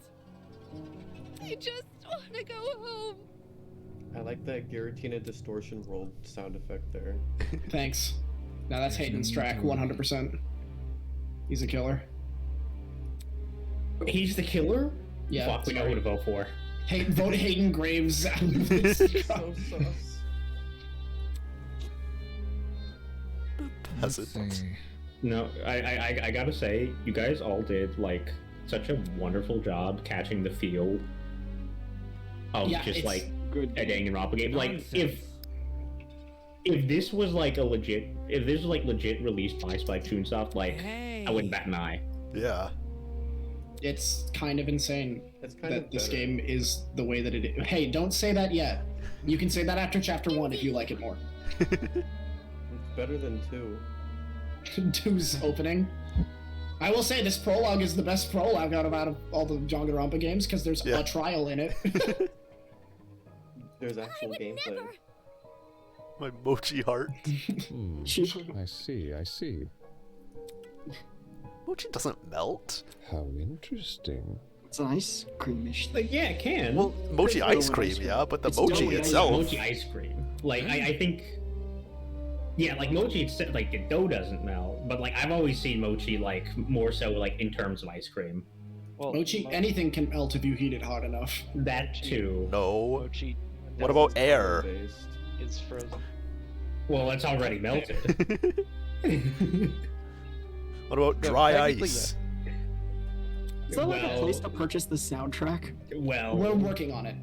I just want to go home. I like that Giratina distortion rolled sound effect there. Thanks. Now that's Hayden's track, 100%. He's a killer. He's the killer? Yeah. Fuck, we know who to vote for. Vote Hayden Graves out of this. So sus. Peasant. No, I gotta say, you guys all did like such a wonderful job catching the feel of Yeah, just it's like good a Danganronpa game. Like Nonsense. if this was like legit released by Spike Chunsoft, like Hey. I wouldn't bat an eye. Yeah. It's kind of insane It's kind that of this better. game is the way that it is. Hey, don't say that yet. You can say that after chapter 1 if you like it more. It's better than 2. 2's opening. I will say this prologue is the best prologue out of all the Danganronpa games because there's a trial in it. There's actual gameplay. My mochi heart. I see. Mochi doesn't melt. How interesting. It's an ice creamish. Like yeah, it can. Well, mochi ice cream, yeah, but the mochi itself. Mochi ice cream. Like I think Yeah, like mochi, like the dough doesn't melt, but like I've always seen mochi like more so like in terms of ice cream. Well, Mochi, anything can melt if you heat it hot enough. That too. No. Mochi What about air? is frozen. Well, it's already melted. What about dry ice? Is that like a place to purchase the soundtrack? Well, we're working on it,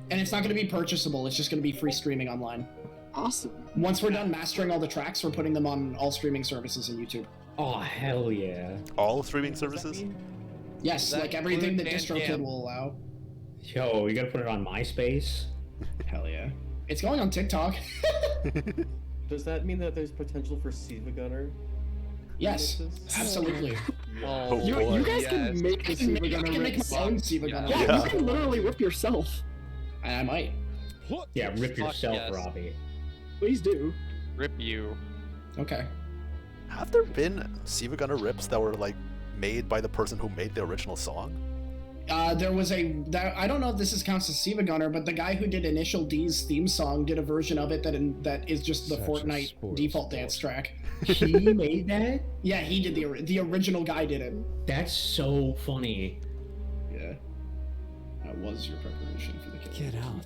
and it's not going to be purchasable. It's just going to be free streaming online. Awesome. Once we're done mastering all the tracks, we're putting them on all streaming services and YouTube. Oh hell yeah! All streaming services? Yes, like everything that DistroKid will allow. Yo, you gotta put it on MySpace. Hell yeah! It's going on TikTok. Does that mean that there's potential for Siva Gunner? Yes, absolutely. Oh, You guys can make a Siva I Gunner can make rip. my own Siva Gunner. Yeah, you can literally rip yourself. I might. Yeah, rip Fuck yourself, yes. Robbie. Please do. Rip you. Okay. Have there been Siva Gunner rips that were like made by the person who made the original song? There was I don't know if this counts as Siva Gunner, but the guy who did Initial D's theme song did a version of it that is just the Fortnite default dance track. He made that? Yeah, he did the original guy did it. That's so funny. Yeah. That was your preparation for the kill. Get out.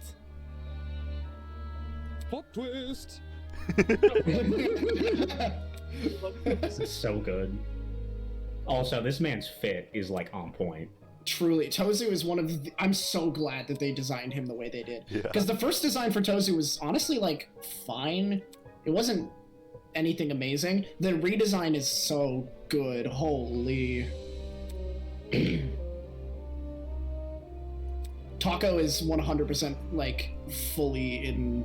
Plot twist. This is so good. Also, this man's fit is like on point. Truly, Tozu is one of I'm so glad that they designed him the way they did. Yeah. Because the first design for Tozu was honestly like fine. It wasn't anything amazing. The redesign is so good. Holy. Taco is 100% like fully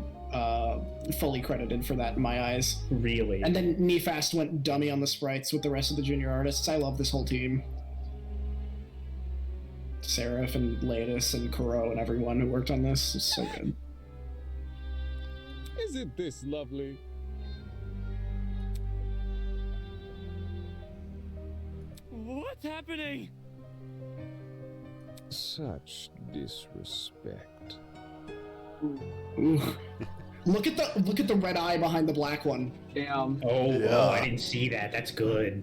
credited for that in my eyes. Really? And then Nefast went dummy on the sprites with the rest of the junior artists. I love this whole team. Seraph and Ladis and Kuro and everyone who worked on this is so good. Isn't this lovely? What's happening? Such disrespect. Ooh. Look at the red eye behind the black one. Damn. Oh, I didn't see that. That's good.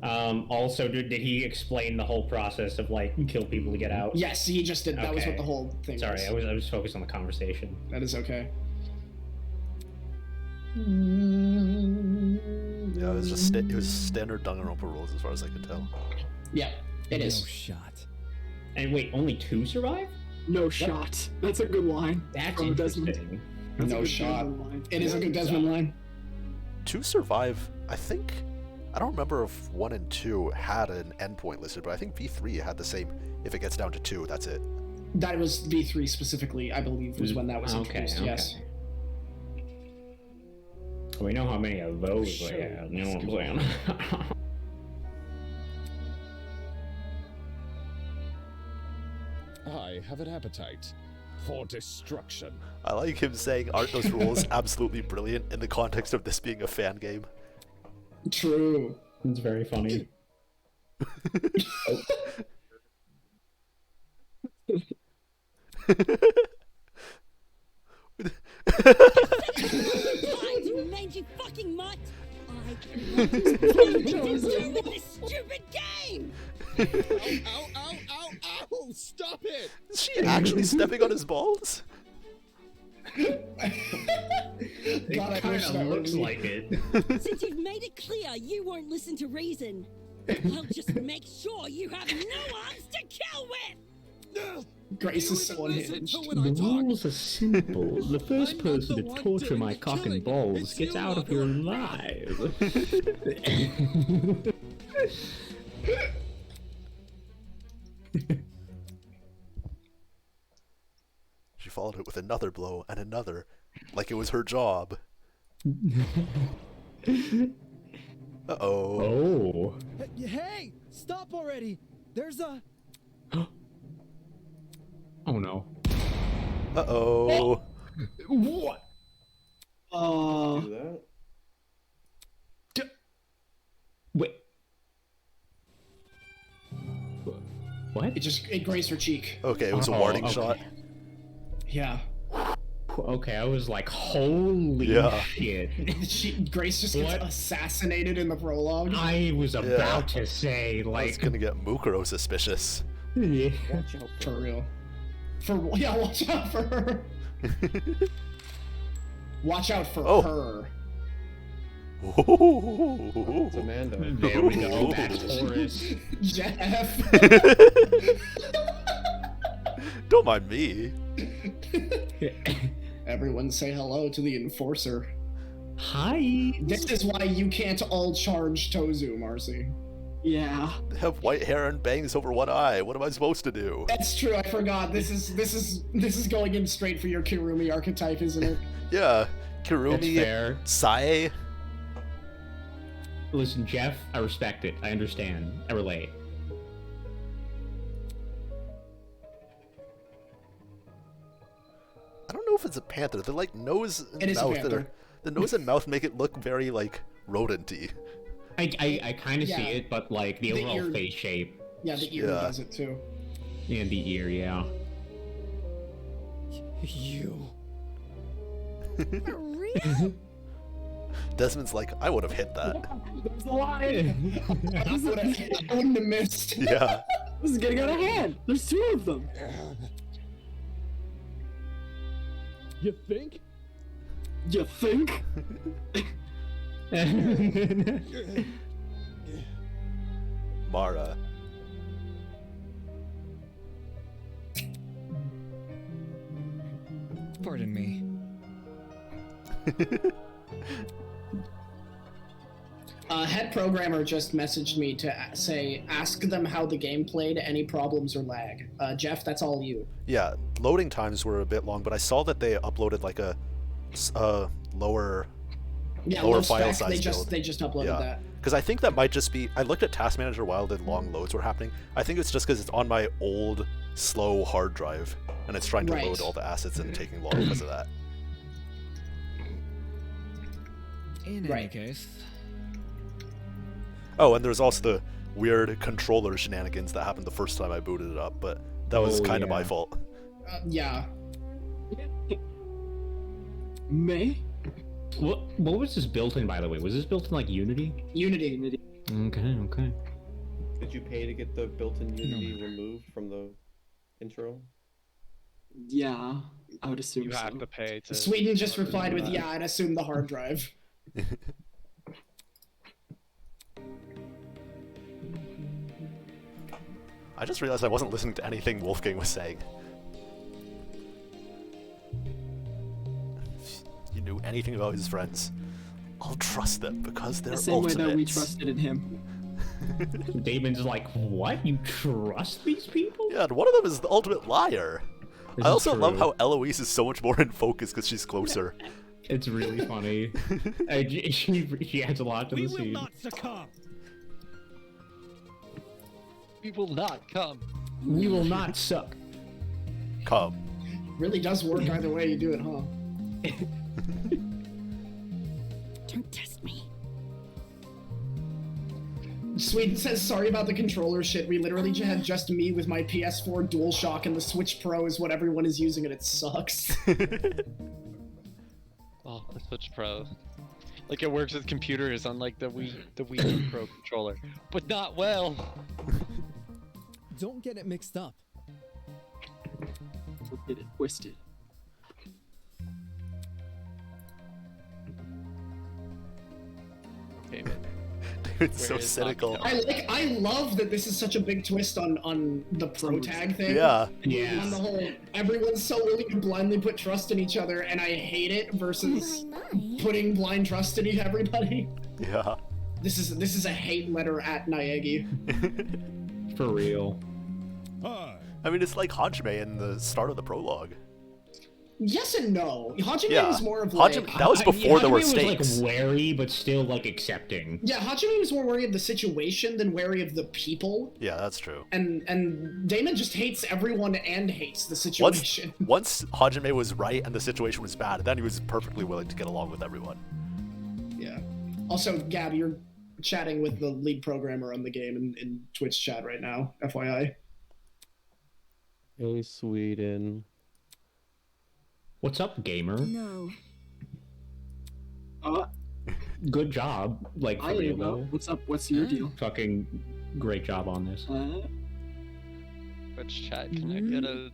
Also, did he explain the whole process of like kill people to get out? Yes, he just did. That was what Okay. the whole thing Sorry, was. I was focused on the conversation. That is okay. Yeah, it was just it was standard Danganronpa rules as far as I could tell. Yeah, it is. No shot. And wait, only 2 survive? No shot. That's a good line. That's from Desmond. interesting. That's a No good shot. Desmond line. It is a good Desmond line. 2 survive. I think I don't remember if 1 and 2 had an endpoint listed, but I think V3 had the same. If it gets down to 2, that's it. That was V3 specifically, I believe, was when that was introduced. Yes. We know how many of those they had. You know what I'm saying? I have an appetite for destruction. I like him saying, "Aren't those rules absolutely brilliant?" in the context of this being a fan game. True. It's very funny. Times you made you fucking mutt! I with this stupid game! Ow, ow, ow, ow! Stop it! Is she actually stepping on his balls? It kind of looks like it. Since you've made it clear you won't listen to reason, I'll just make sure you have no arms to kill with! Grace is so unhinged. The rules are simple. The first person to torture my cock and balls gets out of here alive. She followed it with another blow and another, like it was her job. Uh-oh. Oh. Hey! Stop already! There's a... Oh no. Uh-oh. What? Do that? Wait. What? It grazed her cheek. Okay, it was a warning shot. Yeah. okay, I was like, holy shit. Grace just gets assassinated in the prologue. I was about to say, like... It's gonna get Mukuro suspicious. Yeah. Watch out for real. Watch out for her. Watch out for her. It's Amanda. There we go. That's Taurus. Jeff. Don't mind me. Everyone say hello to the enforcer. Hi. This is why you can't all charge Tozu, Marcy. Yeah. They have white hair and bangs over one eye. What am I supposed to do? That's true. I forgot. This is going in straight for your Kirumi archetype, isn't it? Yeah. Kirumi, Sae. Listen, Jeff, I respect it. I understand. I relate. I don't know if it's a panther. The like nose and mouth. The nose and mouth make it look very like rodent-y. I kind of see it, but like the overall ear, face shape. Yeah, the ear does it too. And the ear, yeah. You. For real? Desmond's like, I would have hit that. There's a line. I wouldn't have missed. Yeah. This is getting out of hand. There's two of them. You think? You think? Mara. Pardon me. Head programmer just messaged me to say, ask them how the game played, any problems or lag. Jeff, that's all you. Yeah, loading times were a bit long, but I saw that they uploaded like a lower file size build. They just uploaded that. Because I think that might just be... I looked at Task Manager while the long loads were happening. I think it's just because it's on my old, slow hard drive, and it's trying to load all the assets and taking long because of that. In any case... Oh, and there's also the weird controller shenanigans that happened the first time I booted it up, but that was kind of my fault. Yeah. May? What was this built in, by the way? Was this built in like Unity? Unity. Okay. Did you pay to get the built-in Unity removed from the intro? Yeah, I would assume you have to pay to... Sweden just replied with, yeah, I'd assume the hard drive. I just realized I wasn't listening to anything Wolfgang was saying. If you knew anything about his friends, I'll trust them because they're the same ultimates. way that we trusted in him. Damon's like, what? You trust these people? Yeah, and one of them is the ultimate liar. This I is also love true. how Eloise is so much more in focus because she's closer. It's really funny. She adds a lot to the scene. We will not succumb. We will not come. We will not suck. Come. Really does work either way you do it, huh? Don't test me. Sweden says, sorry about the controller shit. We literally had just me with my PS4 DualShock, and the Switch Pro is what everyone is using, and it sucks. Oh, the Switch Pro. Like, it works with computers, unlike the Wii Pro controller. But not well! Don't get it mixed up. Don't get it twisted. Okay, man. It's so cynical. I love that this is such a big twist on the pro tag thing. Yeah. Yeah. On the whole, everyone's so willing to blindly put trust in each other, and I hate it versus putting blind trust in everybody. Yeah. This is a hate letter at Naegi. For real. I mean, it's like Hajime in the start of the prologue. Yes and no. Hajime Yeah. was more of like... that was before there were Hajime stakes. was like wary, but still like accepting. Yeah, Hajime was more wary of the situation than wary of the people. Yeah, that's true. And Damon just hates everyone and hates the situation. Once Hajime was right and the situation was bad, then he was perfectly willing to get along with everyone. Yeah. Also, Gab, you're chatting with the lead programmer on the game in Twitch chat right now, FYI. Oh, Sweden. What's up, gamer? No. Good job. Like, for real, though. What's up? What's your deal? Fucking great job on this. Which chat can I get a?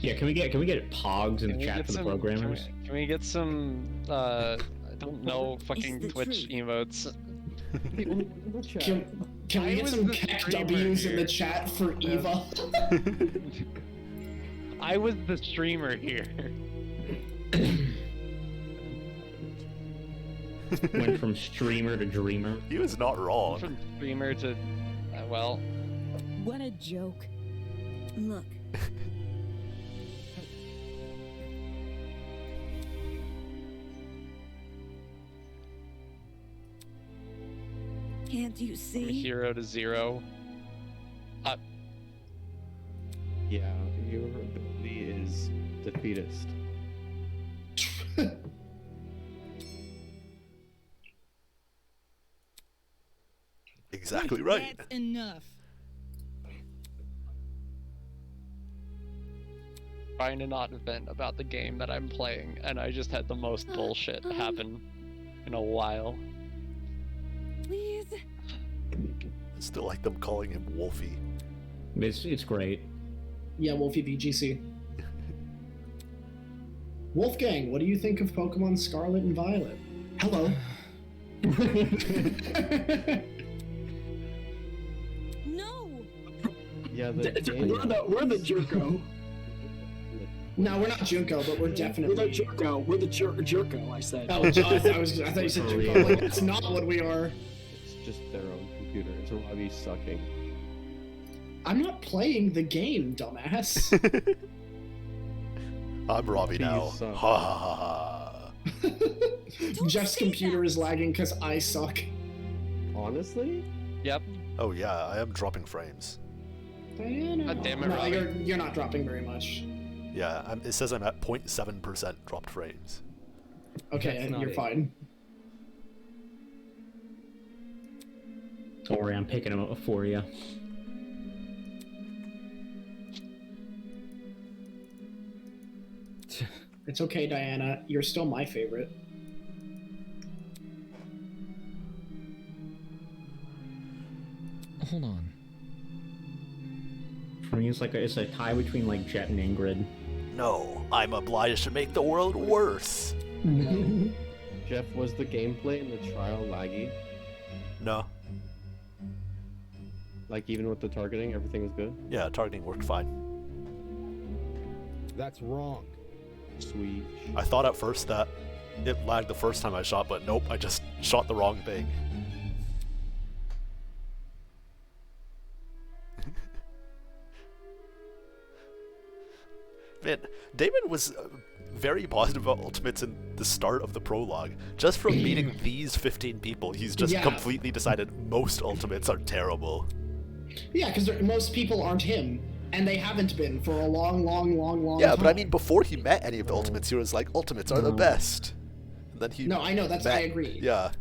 Yeah, can we get pogs in the chat for the programmers? Can we get some? I don't know, fucking Twitch emotes. Can we get some Keck W's in the chat for Eva? I was the streamer here. Went from streamer to dreamer. He was not wrong. From streamer to, well. What a joke. Look. Can't you From see? hero to zero. Yeah, your ability is defeatist. Exactly right. That's enough. Trying to not vent about the game that I'm playing, and I just had the most bullshit happen in a while. Please. I still like them calling him Wolfie. It's great. Yeah, Wolfie VGC. Wolfgang, what do you think of Pokemon Scarlet and Violet? Hello. No. Yeah, We're the Jerko. No, we're not Junko, but we're definitely. We're the Jerko. We're the Jerko. I said. Oh, I thought you said Junko. Like, that's not what we are. It's just their own computer. It's Robbie sucking. I'm not playing the game, dumbass. I'm Robbie now. Ha ha ha ha. Jeff's computer is lagging because I suck. Honestly? Yep. Oh yeah, I am dropping frames. Diana. Damn it, No, Robbie. you're not dropping very much. Yeah, it says I'm at 0.7% dropped frames. Okay, you're fine. Don't worry, I'm picking them up for you. It's okay, Diana. You're still my favorite. Hold on. For me, it's a tie between like Jet and Ingrid. No, I'm obliged to make the world worse. Jeff, was the gameplay in the trial laggy? No. Like, even with the targeting, everything was good? Yeah, targeting worked fine. That's wrong. Sweet. I thought at first that it lagged the first time I shot, but nope, I just shot the wrong thing. Man, Damon was very positive about ultimates in the start of the prologue. Just from meeting these 15 people, he's just completely decided most ultimates are terrible. Yeah, because most people aren't him, and they haven't been for a long time. Yeah, but I mean, before he met any of the ultimates, he was like, ultimates are the best. And then he No, I know, I agree. Yeah.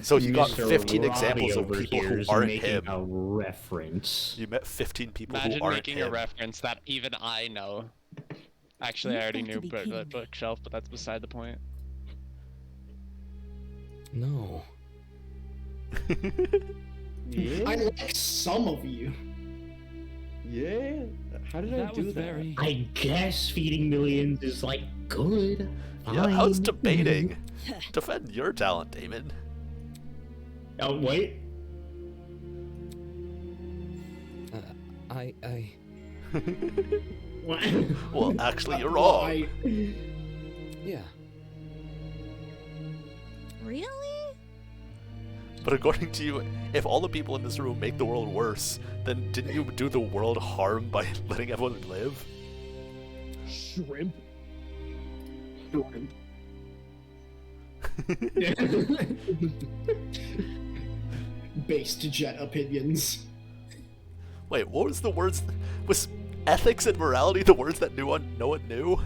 So you got Mr. 15 Robbie examples of over people here who is aren't making him. a reference. You met 15 people Imagine who aren't making him. a reference that even I know. Actually, I already knew bookshelf, but that's beside the point. No. Yeah? I like some of you. Yeah? How did I do that? I guess feeding millions is like good. Yeah, I was Fine. debating. Defend your talent, Damon. Oh, wait. I What? Well, actually, you're wrong. Yeah. Really? But according to you, if all the people in this room make the world worse, then didn't you do the world harm by letting everyone live? Shrimp? Shrimp. Based Jet opinions. Wait, what was the words? Was ethics and morality the words that no one knew?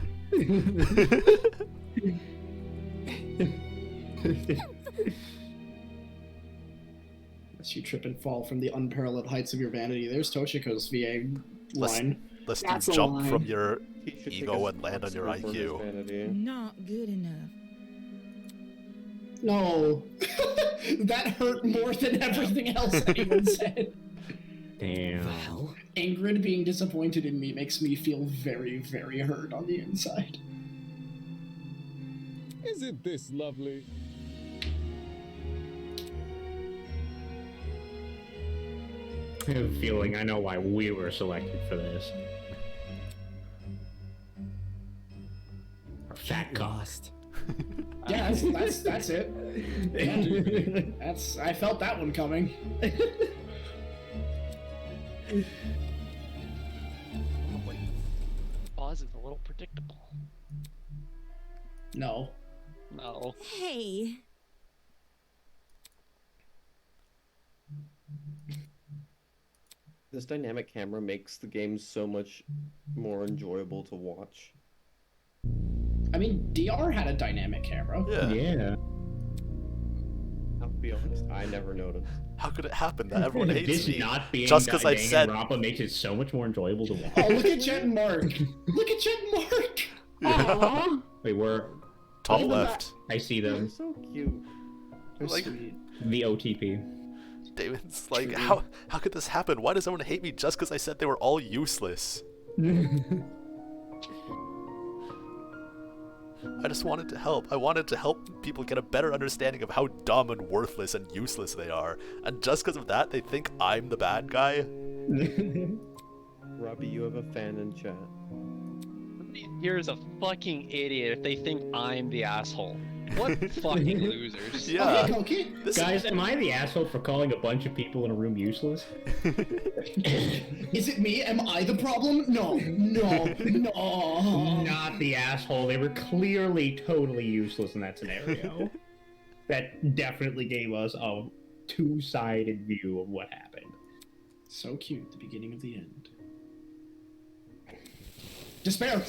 As you trip and fall from the unparalleled heights of your vanity, there's Toshiko's VA line. Lest you jump from your ego and land on your IQ. Not good enough. No. That hurt more than everything else anyone said. Damn. Ingrid being disappointed in me makes me feel very, very hurt on the inside. Isn't this lovely? I have a feeling I know why we were selected for this. Our fat cost. Yeah, that's it. Yeah. I felt that one coming. Oz is a little predictable. No. No. Hey. This dynamic camera makes the game so much more enjoyable to watch. I mean, DR had a dynamic camera. Yeah. I'll be honest, I never noticed. How could it happen that everyone hates This me? not being Just because I said Danganronpa makes it so much more enjoyable to watch. Oh, look at Jet and Mark. Look at Jet and Mark. Yeah. Wait, we're top left. I see them. So cute. They're Like- sweet. The OTP. David's like, how could this happen? Why does everyone hate me just because I said they were all useless? I just wanted to help. I wanted to help people get a better understanding of how dumb and worthless and useless they are. And just because of that, they think I'm the bad guy? Robbie, you have a fan in chat. Here's a fucking idiot if they think I'm the asshole. What fucking losers. Yeah. Okay. Guys, am I the asshole for calling a bunch of people in a room useless? Is it me? Am I the problem? No. Not the asshole. They were clearly totally useless in that scenario. That definitely gave us a two-sided view of what happened. So cute, the beginning of the end. Despair!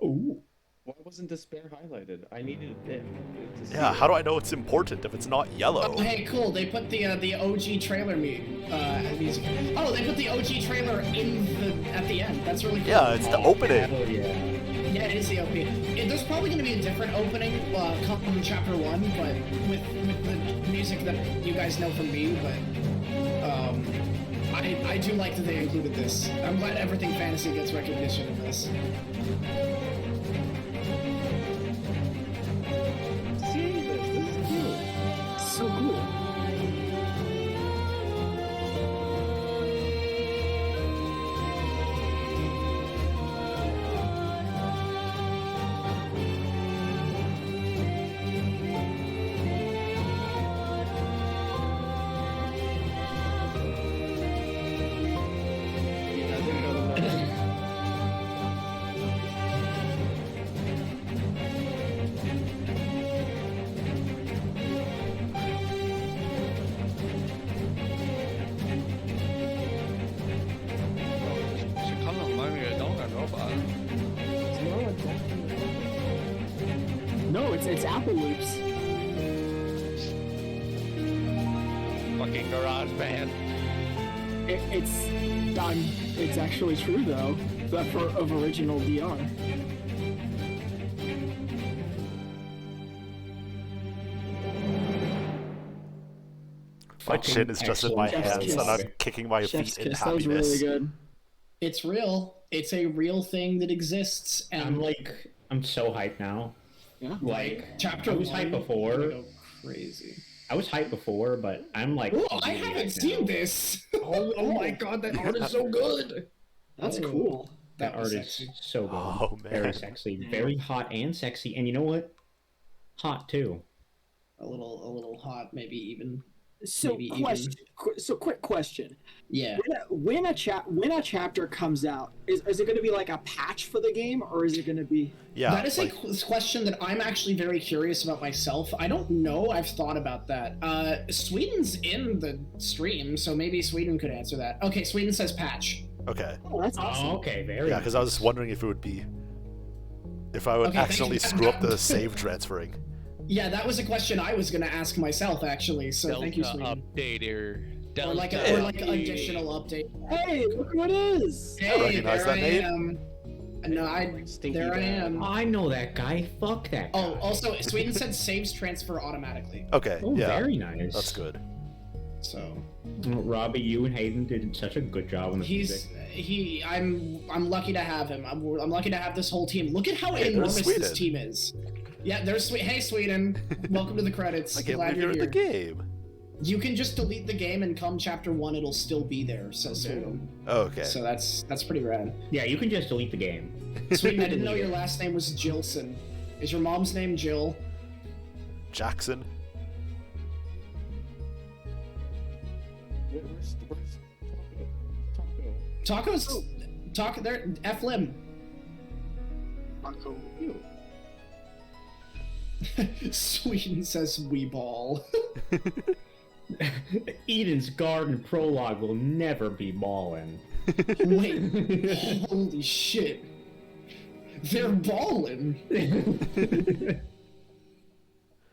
Ooh. Why wasn't despair highlighted? I needed it to see Yeah, it. how do I know it's important if it's not yellow? Oh, hey, cool. They put the OG trailer music. Oh, they put the OG trailer at the end. That's really cool. Yeah, it's the opening. Hell yeah. Yeah, it is the OP. There's probably going to be a different opening come in Chapter 1, but with the music that you guys know from me, but I do like that they included this. I'm glad Everything Fantasy gets recognition in this. Seeing this is cute. So cool. Should come and remind me of Danganronpa. No, it's Apple Loops. Fucking GarageBand. It's actually true though. But of original DR. My chin is just in my excellent. hands Chef's and I'm kiss. kicking my Chef's feet in kiss. That was happiness. really good. It's real. It's a real thing that exists, and I'm so hyped now. Yeah. Like, Chapter I was 1, hyped before. go crazy. I was hyped before, but I'm like. Oh, I really haven't hyped seen now. this. Oh my god, that art is so good. That's cool. That art was is sexy. so good. Oh, man. Very sexy, very hot and sexy, and you know what? Hot too. A little hot, maybe even. So Maybe even- question. So quick question. Yeah. When a chapter comes out, is it going to be like a patch for the game, or is it going to be? Yeah. That is a question that I'm actually very curious about myself. I don't know. I've thought about that. Sweden's in the stream, so maybe Sweden could answer that. Okay, Sweden says patch. Okay. Oh, that's awesome. Oh, okay, very. Yeah, because I was wondering if it would be. If I would Okay, thank accidentally you. screw up the save transferring. Yeah, that was a question I was going to ask myself, actually, so thank you, Sweden. Updater. Or like additional update. Hey, look who it is! Hey, recognize there that I name. am. No, there I am. I know that guy. Fuck that guy. Oh, also, Sweden said saves transfer automatically. Okay, Oh, yeah. very nice. That's good. So, Robbie, you and Hayden did such a good job on the music. I'm lucky to have him. I'm lucky to have this whole team. Look at how Hey, enormous there's this Sweden. team is. Yeah, there's Hey, Sweden. Welcome to the credits. I can't Glad believe you're in you're the here. game. You can just delete the game and come chapter 1, it'll still be there, says Sweden. Oh, okay. So that's pretty rad. Yeah, you can just delete the game. Sweden, I didn't know your last name was Jilson. Is your mom's name Jill? Jackson. Where's Taco's Taco there F-Lim. Taco? Sweden says we ball. Eden's Garden Prologue will never be ballin'. Wait, holy shit. They're ballin'.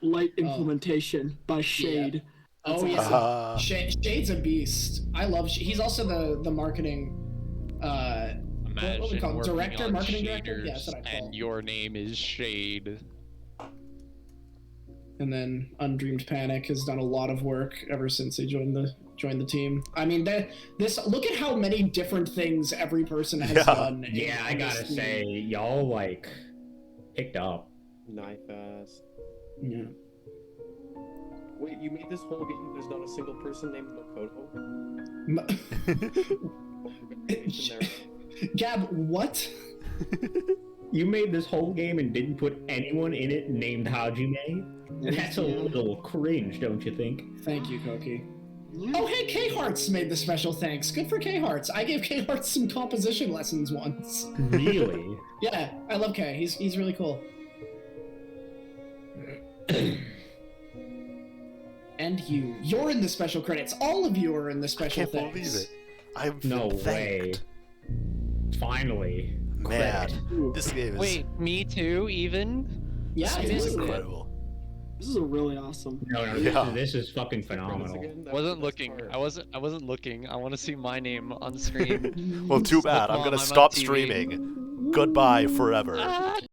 Light implementation by Shade. Oh yeah, Shade's a beast. I love. He's also the marketing. What we call it? Director, marketing director. Yeah, that's what I call. And your name is Shade. And then Undreamed Panic has done a lot of work ever since they joined the team. I mean, look at how many different things every person has done. Yeah, I gotta say, y'all like picked up. Knife ass. Yeah. Wait, you made this whole game. There's not a single person named Makoto. Gab, what? You made this whole game and didn't put anyone in it named Hajime? That's a little cringe, don't you think? Thank you, Koki. Oh, hey, K-Hearts made the special thanks. Good for K-Hearts. I gave K-Hearts some composition lessons once. Really? Yeah, I love K. He's really cool. And you're in the special credits. All of you are in the special I can't believe it. I've no been way. Finally. Man, this game is. Wait, me too, even? Yeah, this it game is is incredible. This is a really awesome. No, this is fucking phenomenal. Wasn't looking. I wasn't looking. I want to see my name on screen. Well, too bad. I'm Mom, gonna I'm on stop TV. streaming. Goodbye forever.